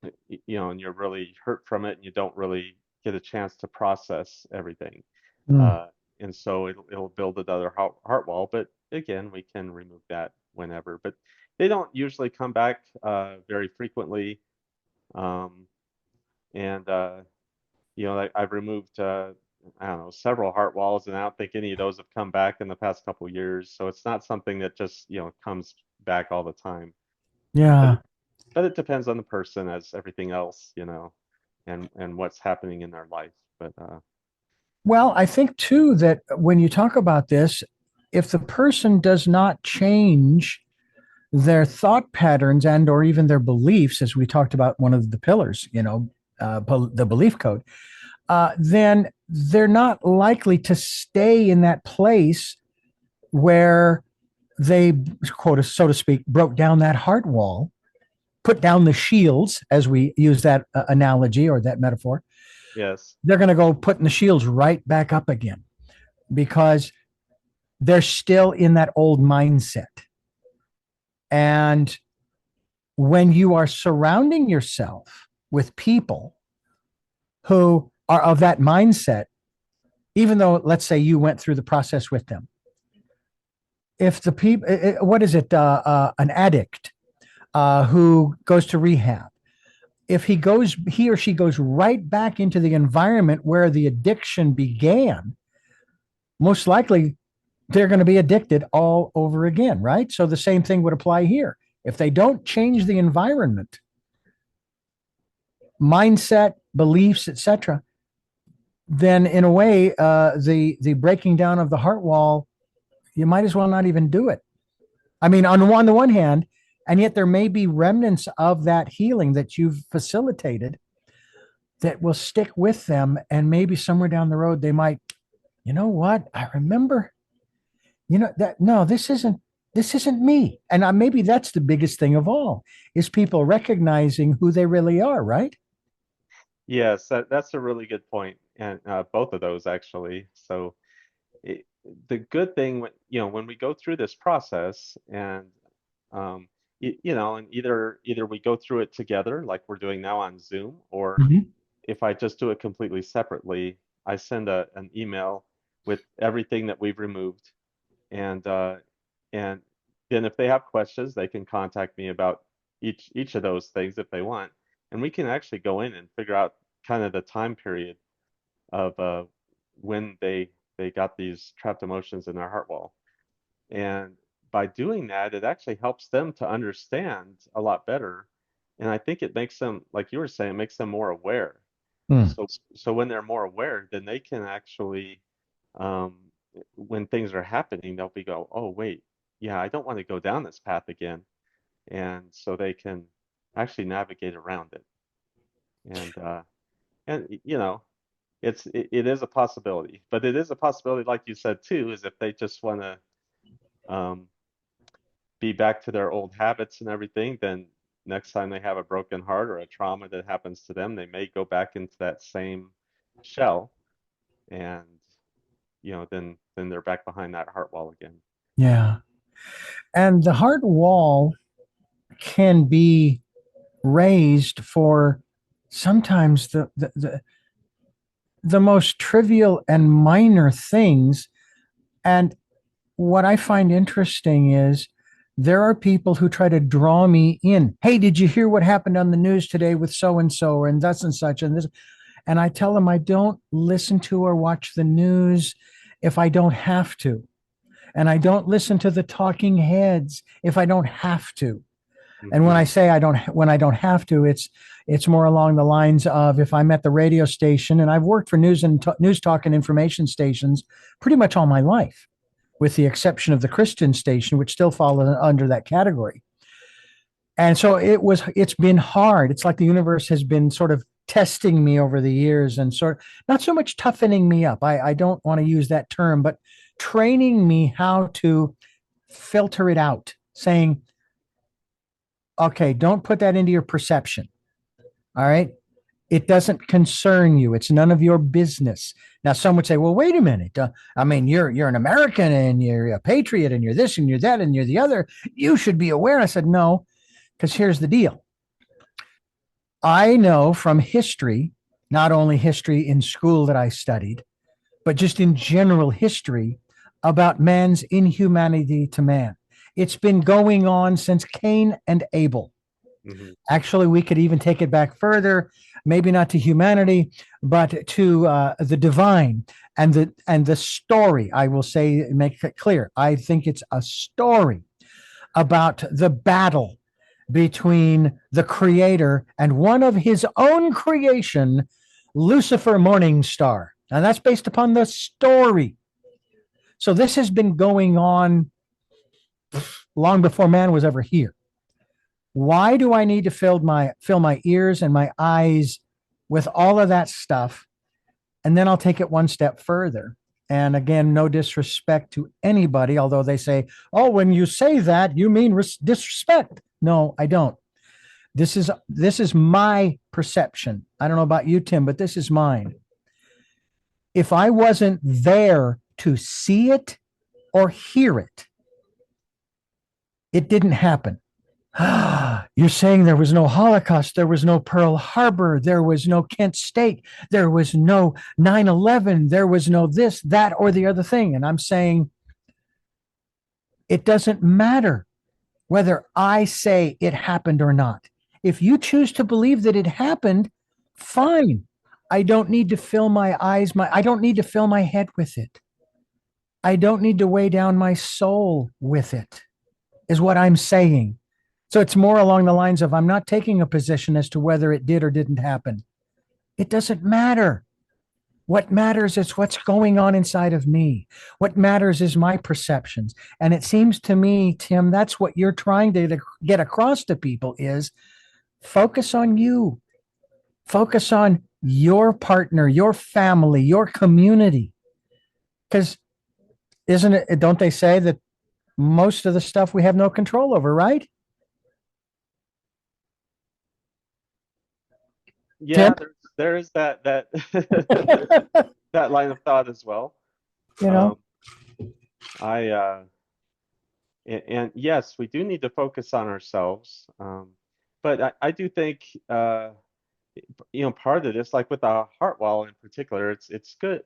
and you're really hurt from it, and you don't really get a chance to process everything. Mm. Uh, and so it'll build another heart wall. But again, we can remove that whenever. But they don't usually come back very frequently. Um, and like I've removed I don't know, several heart walls, and I don't think any of those have come back in the past couple of years. So it's not something that just, comes back all the time. But Yeah. it depends on the person as everything else, and what's happening in their life. But Well, I think too that when you talk about this, if the person does not change their thought patterns and or even their beliefs, as we talked about one of the pillars, the belief code, then they're not likely to stay in that place where they, quote, so to speak, broke down that heart wall, put down the shields, as we use that analogy or that metaphor. yes, They're going to go putting the shields right back up again because they're still in that old mindset. And when you are surrounding yourself with people who are of that mindset, even though, let's say, you went through the process with them, if the people, what is it, an addict who goes to rehab, if he or she goes right back into the environment where the addiction began, most likely they're going to be addicted all over again, right? So the same thing would apply here. If they don't change the environment, mindset, beliefs, etc., then in a way, the breaking down of the heart wall, you might as well not even do it. I mean, on the one hand, and yet there may be remnants of that healing that you've facilitated that will stick with them, and maybe somewhere down the road they might, you know what? I remember, that no, this isn't me, and maybe that's the biggest thing of all is people recognizing who they really are, right? yes, that's a really good point, and both of those actually. So it, the good thing when we go through this process, and and either we go through it together like we're doing now on Zoom, or Mhm. if I just do it completely separately, I send an email with everything that we've removed, and and then if they have questions, they can contact me about each of those things if they want, and we can actually go in and figure out kind of the time period of when they got these trapped emotions in their heart wall. And by doing that, it actually helps them to understand a lot better. And I think it makes them, like you were saying, it makes them more aware. Mm. So when they're more aware, then they can actually, um, when things are happening, they'll be go, oh wait, yeah, I don't want to go down this path again. And so they can actually navigate around it. And it is a possibility, but it is a possibility, like you said too, is if they just want to um, be back to their old habits and everything, then next time they have a broken heart or a trauma that happens to them, they may go back into that same shell, and then they're back behind that heart wall again. Yeah. And the heart wall can be raised for sometimes the most trivial and minor things. And what I find interesting is there are people who try to draw me in. Hey, did you hear what happened on the news today with so and so and thus and such and this? And I tell them I don't listen to or watch the news if I don't have to. And I don't listen to the talking heads if I don't have to. And when Hmm. I say when I don't have to, it's more along the lines of if I'm at the radio station, and I've worked for news talk and information stations pretty much all my life, with the exception of the Christian station, which still falls under that category. And so it's been hard. It's like the universe has been sort of testing me over the years and sort not so much toughening me up. I don't want to use that term, but training me how to filter it out, saying, okay, don't put that into your perception. All right. It doesn't concern you. It's none of your business. Now, some would say, well, wait a minute. I mean, you're an American and you're a patriot and you're this and you're that and you're the other. You should be aware. I said, no, because here's the deal. I know from history, not only history in school that I studied, but just in general history about man's inhumanity to man. It's been going on since Cain and Abel. Mhm. Actually, we could even take it back further, maybe not to humanity, but to the divine and the story. I will say, make it clear. I think it's a story about the battle between the creator and one of his own creation, Lucifer Morningstar. And that's based upon the story. So this has been going on long before man was ever here. Why do I need to fill my ears and my eyes with all of that stuff? And then I'll take it one step further. And again, no disrespect to anybody, although they say, "Oh, when you say that, you mean disrespect." No, I don't. This is my perception. I don't know about you, Tim, but this is mine. If I wasn't there to see it or hear it, it didn't happen. You're saying there was no Holocaust, there was no Pearl Harbor, there was no Kent State, there was no 9/11, there was no this, that, or the other thing. And I'm saying it doesn't matter whether I say it happened or not. If you choose to believe that it happened, fine. I don't need to fill my eyes, I don't need to fill my head with it. I don't need to weigh down my soul with it, is what I'm saying. So it's more along the lines of I'm not taking a position as to whether it did or didn't happen. It doesn't matter. What matters is what's going on inside of me. What matters is my perceptions. And it seems to me, Tim, that's what you're trying to get across to people is focus on you. Focus on your partner, your family, your community. Because isn't it, don't they say that most of the stuff we have no control over, right? Yeah, Tim? there is that that line of thought as well. You know, Um, I and yes, we do need to focus on ourselves. But I do think part of this, like with the heart wall in particular, it's good.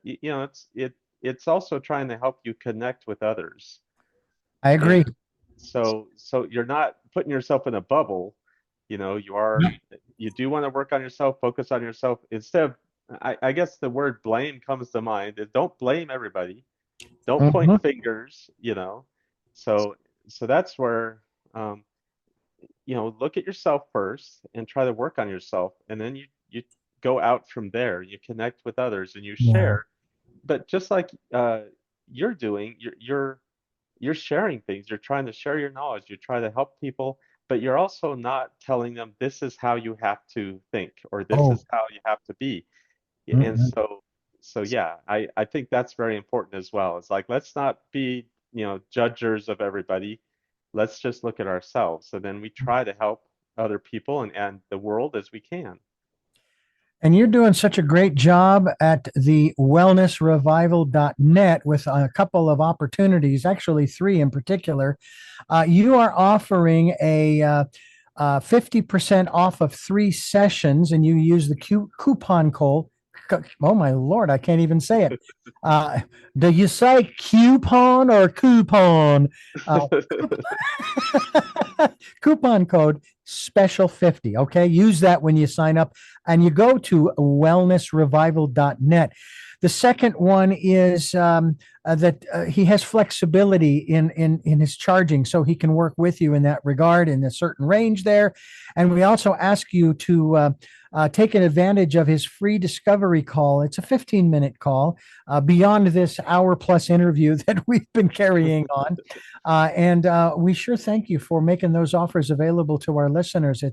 It's also trying to help you connect with others. I And agree. so you're not putting yourself in a bubble. You do want to work on yourself, focus on yourself instead of I guess the word blame comes to mind. Don't blame everybody. Don't point Mhm. fingers. So so that's where um, look at yourself first and try to work on yourself, and then you go out from there. You connect with others and you Yeah. share. But just like you're doing, you're sharing things. You're trying to share your knowledge. You try to help people, but you're also not telling them this is how you have to think or this Oh. is how you have to be. And Mhm. so yeah, I think that's very important as well. It's like let's not be, judgers of everybody. Let's just look at ourselves. So then we try to help other people and the world as we can. And you're doing such a great job at the wellnessrevival.net with a couple of opportunities, actually three in particular. You are offering a 50% off of 3 sessions, and you use the coupon code. Oh, my Lord, I can't even say it. Uh, do you say coupon or coupon? Uh, coupon code special 50. Okay. Use that when you sign up and you go to wellnessrevival.net. The second one is that he has flexibility in his charging, so he can work with you in that regard in a certain range there. And we also ask you to take an advantage of his free discovery call. It's a 15-minute call beyond this hour plus interview that we've been carrying on. And we sure thank you for making those offers available to our listeners.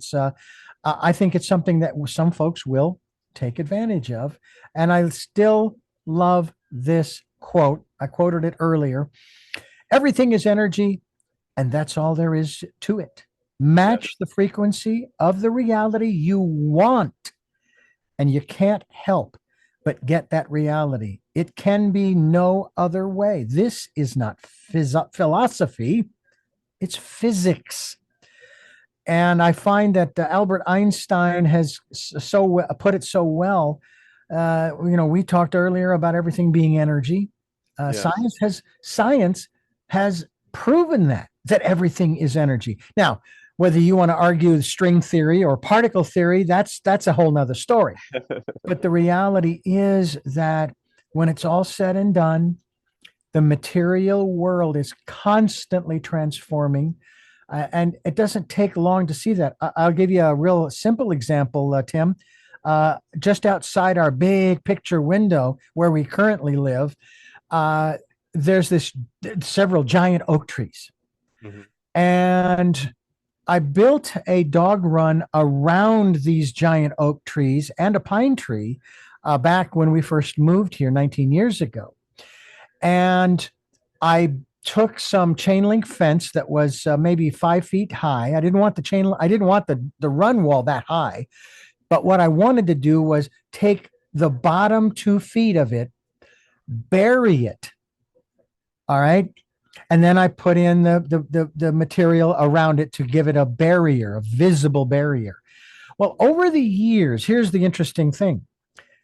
I think it's something that some folks will take advantage of. And I still love this quote. I quoted it earlier. Everything is energy, and that's all there is to it. Yes. Match the frequency of the reality you want, and you can't help but get that reality. It can be no other way. This is not philosophy, it's physics. And I find that Albert Einstein has put it so well. We talked earlier about everything being energy. Yes. Science has proven that everything is energy. Now, whether you want to argue string theory or particle theory, that's a whole nother story. But the reality is that when it's all said and done, the material world is constantly transforming. And it doesn't take long to see that. I'll give you a real simple example, Tim. Just outside our big picture window where we currently live, uh, there's several giant oak trees. Hmm. And I built a dog run around these giant oak trees and a pine tree back when we first moved here 19 years ago. And I took some chain link fence that was maybe 5 feet high. I didn't want the run wall that high. But what I wanted to do was take the bottom 2 feet of it, bury it. All right. And then I put in the material around it to give it a barrier, a visible barrier. Well, over the years, here's the interesting thing.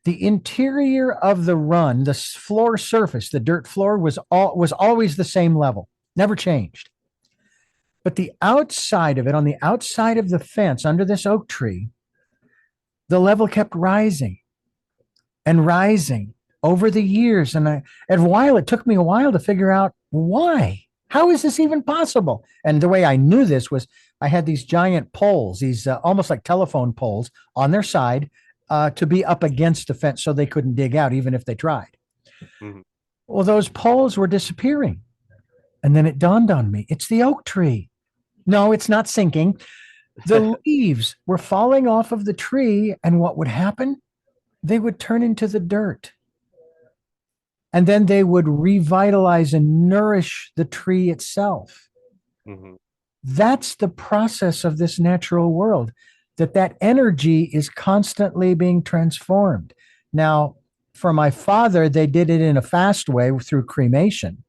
The interior of the run, the floor surface, the dirt floor was always the same level, never changed. But the outside of it, on the outside of the fence under this oak tree, the level kept rising and rising over the years. And it took me a while to figure out why. How is this even possible? And the way I knew this was I had these giant poles, these almost like telephone poles on their side to be up against the fence so they couldn't dig out even if they tried. Hmm. Well, those poles were disappearing. And then it dawned on me, it's the oak tree. No, it's not sinking. The leaves were falling off of the tree. And what would happen? They would turn into the dirt. And then they would revitalize and nourish the tree itself. Hmm. That's the process of this natural world, that energy is constantly being transformed. Now, for my father, they did it in a fast way through cremation.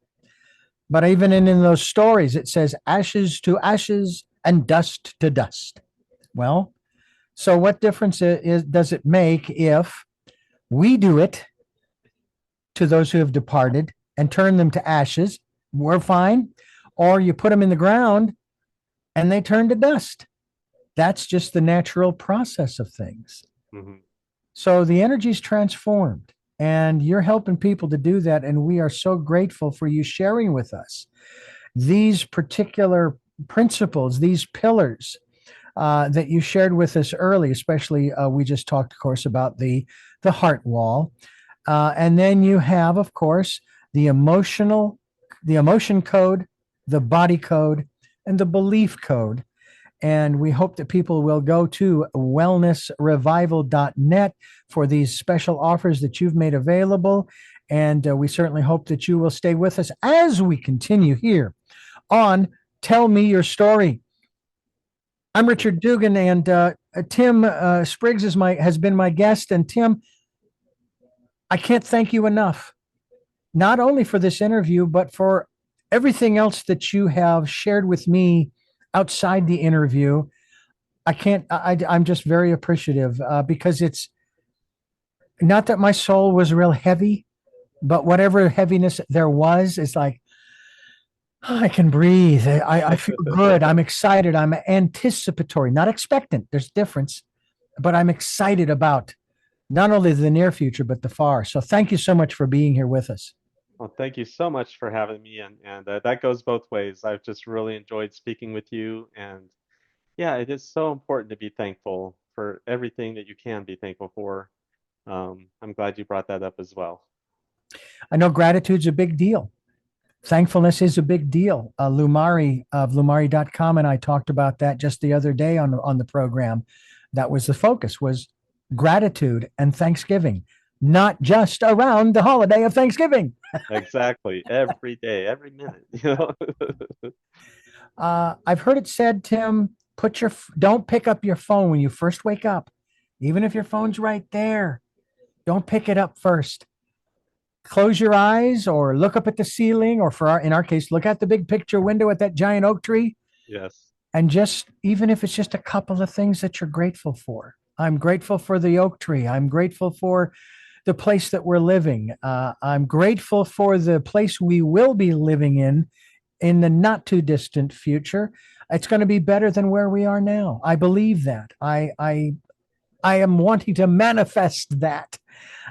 But even in those stories, it says ashes to ashes and dust to dust. Well, so what difference does it make if we do it to those who have departed and turn them to ashes? We're fine. Or you put them in the ground and they turn to dust. That's just the natural process of things. Hmm. So the energy is transformed, and you're helping people to do that. And we are so grateful for you sharing with us these particular principles, these pillars that you shared with us early. Especially, we just talked, of course, about the heart wall, and then you have, of course, the emotion code, the body code, and the belief code. And we hope that people will go to wellnessrevival.net for these special offers that you've made available. And we certainly hope that you will stay with us as we continue here on Tell Me Your Story. I'm Richard Dugan, and Tim Spriggs has been my guest. And Tim, I can't thank you enough, not only for this interview, but for everything else that you have shared with me outside the interview. I'm just very appreciative because it's not that my soul was real heavy, but whatever heaviness there was, it's like, oh, I can breathe. I feel good. I'm excited. I'm anticipatory, not expectant. There's a difference, but I'm excited about not only the near future, but the far. So thank you so much for being here with us. Well, thank you so much for having me, and that goes both ways. I've just really enjoyed speaking with you, and yeah, it is so important to be thankful for everything that you can be thankful for. I'm glad you brought that up as well. I know gratitude's a big deal. Thankfulness is a big deal. Lumari of Lumari.com and I talked about that just the other day on the program. That was the focus, was gratitude, and thanksgiving, not just around the holiday of Thanksgiving. Exactly. Every day, every minute, you know. I've heard it said, Tim, don't pick up your phone when you first wake up, even if your phone's right there. Don't pick it up first. Close your eyes or look up at the ceiling, or in our case, look out the big picture window at that giant oak tree, Yes. and just, even if it's just a couple of things that you're grateful for. I'm grateful for the oak tree. I'm grateful for the place that we're living. I'm grateful for the place we will be living in the not too distant future. It's going to be better than where we are now. I believe that. I am wanting to manifest that.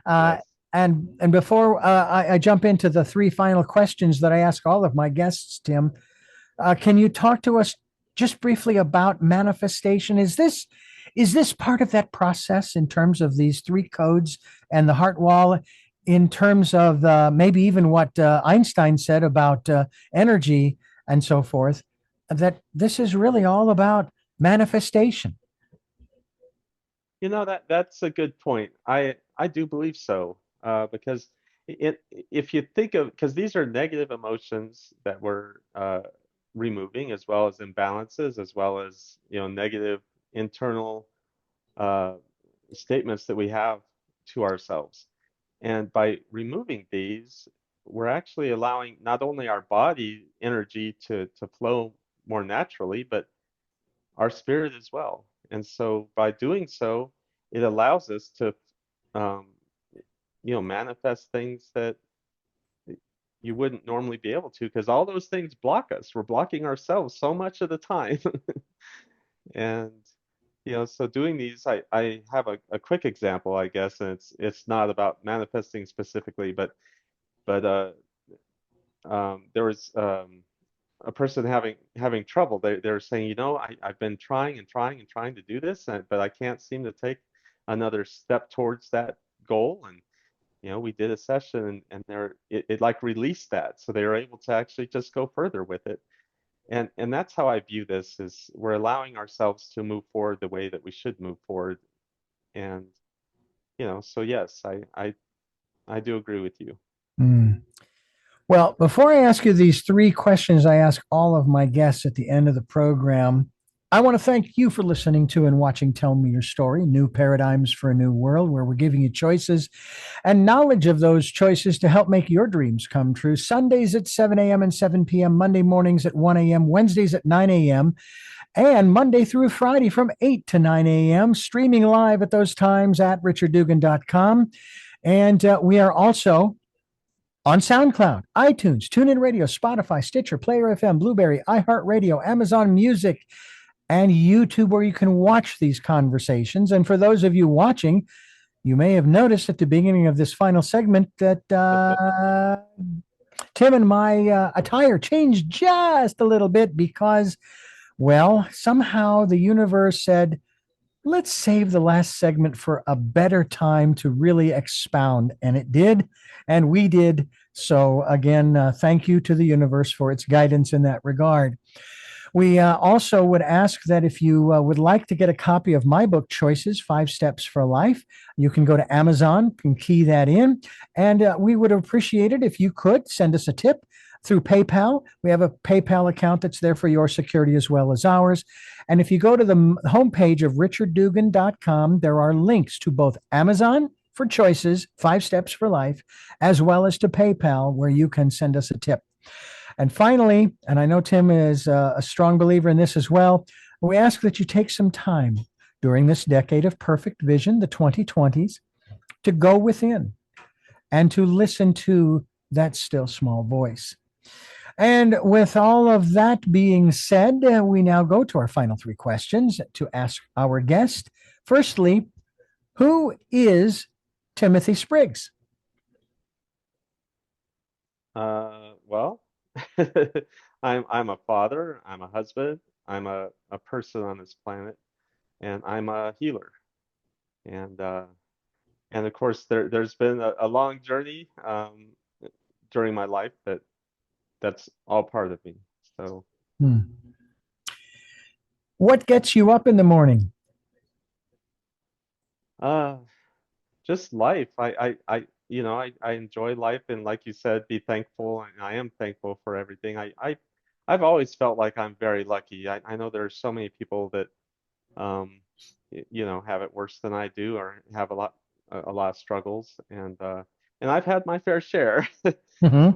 Uh, Yes. and before I jump into the three final questions that I ask all of my guests, Tim, can you talk to us just briefly about manifestation? Is this part of that process in terms of these three codes and the heart wall, in terms of maybe even what Einstein said about energy and so forth, that this is really all about manifestation? That's a good point. I do believe so, because if you think of, because these are negative emotions that we're removing, as well as imbalances, as well as negative internal uh, statements that we have to ourselves. And by removing these, we're actually allowing not only our body energy to flow more naturally, but our spirit as well. And so by doing so, it allows us to, um, manifest things that you wouldn't normally be able to, because all those things block us. We're blocking ourselves so much of the time. And, so doing these, I have a quick example, I guess, and it's not about manifesting specifically, but there was a person having trouble. They're saying, I've been trying and trying and trying to do this, but I can't seem to take another step towards that goal. And we did a session, and it like released that, so they were able to actually just go further with it. And that's how I view this: is we're allowing ourselves to move forward the way that we should move forward. And so yes, I do agree with you. Mm. Well, before I ask you these three questions I ask all of my guests at the end of the program, I want to thank you for listening to and watching Tell Me Your Story, New Paradigms for a New World, where we're giving you choices and knowledge of those choices to help make your dreams come true. Sundays at 7 a.m. and 7 p.m., Monday mornings at 1 a.m., Wednesdays at 9 a.m., and Monday through Friday from 8 to 9 a.m., streaming live at those times at richarddugan.com. And we are also on SoundCloud, iTunes, TuneIn Radio, Spotify, Stitcher, Player FM, Blueberry, iHeartRadio, Amazon Music, and YouTube, where you can watch these conversations. And for those of you watching, you may have noticed at the beginning of this final segment that Tim and my attire changed just a little bit because, well, somehow the universe said, let's save the last segment for a better time to really expound. And it did, and we did. So, again, thank you to the universe for its guidance in that regard. We also would ask that if you would like to get a copy of my book, Choices 5 Steps for Life, you can go to Amazon and key that in. And we would appreciate it if you could send us a tip through PayPal. We have a PayPal account that's there for your security as well as ours. And if you go to the homepage of richarddugan.com, there are links to both Amazon for Choices, 5 Steps for Life, as well as to PayPal, where you can send us a tip. And finally, and I know Tim is a strong believer in this as well, we ask that you take some time during this decade of perfect vision, the 2020s, to go within and to listen to that still small voice. And with all of that being said, we now go to our final three questions to ask our guest. Firstly, who is Timothy Spriggs? Well, I'm a father, I'm a husband, I'm a person on this planet, and I'm a healer. And of course there's been a long journey during my life that's all part of me. So Hmm. What gets you up in the morning? Uh, just life. I enjoy life, and like you said, be thankful, and I am thankful for everything. I've always felt like I'm very lucky. I know there are so many people that um, have it worse than I do, or have a lot of struggles, and I've had my fair share. Hmm.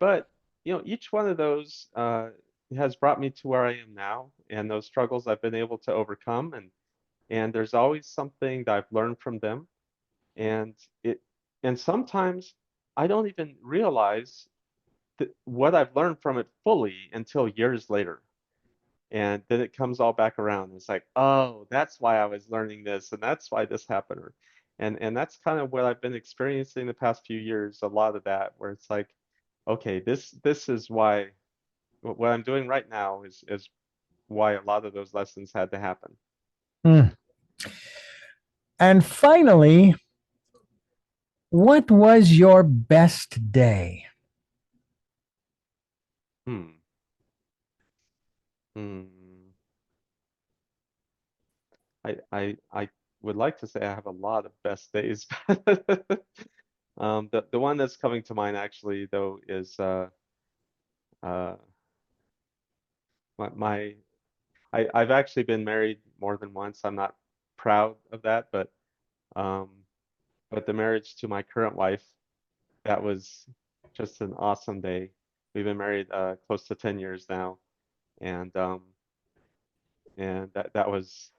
But each one of those has brought me to where I am now, and those struggles I've been able to overcome, and there's always something that I've learned from them, and it and sometimes I don't even realize that what I've learned from it fully until years later. And then it comes all back around. It's like, oh, that's why I was learning this, and that's why this happened. And that's kind of what I've been experiencing the past few years, a lot of that, where it's like, okay, this is why what I'm doing right now is why a lot of those lessons had to happen. Mm. And finally, what was your best day? Hmm. Hmm. I would like to say I have a lot of best days. The one that's coming to mind actually though is uh my I've actually been married more than once. I'm not proud of that, um but the marriage to my current wife, that was just an awesome day. We've been married close to 10 years now, and that was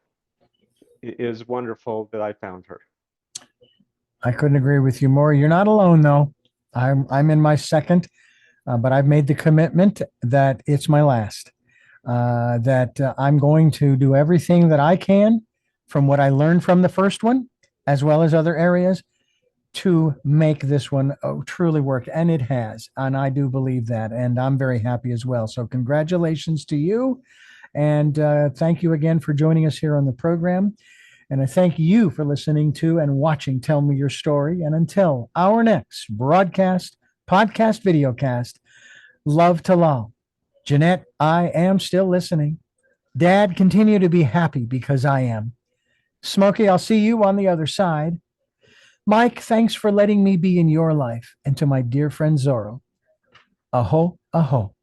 it is wonderful that I found her. I couldn't agree with you more. You're not alone, though. I'm in my second, but I've made the commitment that it's my last. That I'm going to do everything that I can from what I learned from the first one, as well as other areas, to make this one truly work. And it has. And I do believe that. And I'm very happy as well. So, congratulations to you. And thank you again for joining us here on the program. And I thank you for listening to and watching Tell Me Your Story. And until our next broadcast, podcast, videocast, love to love. Jeanette, I am still listening. Dad, continue to be happy because I am. Smokey, I'll see you on the other side. Mike, thanks for letting me be in your life. And to my dear friend Zorro, aho, aho.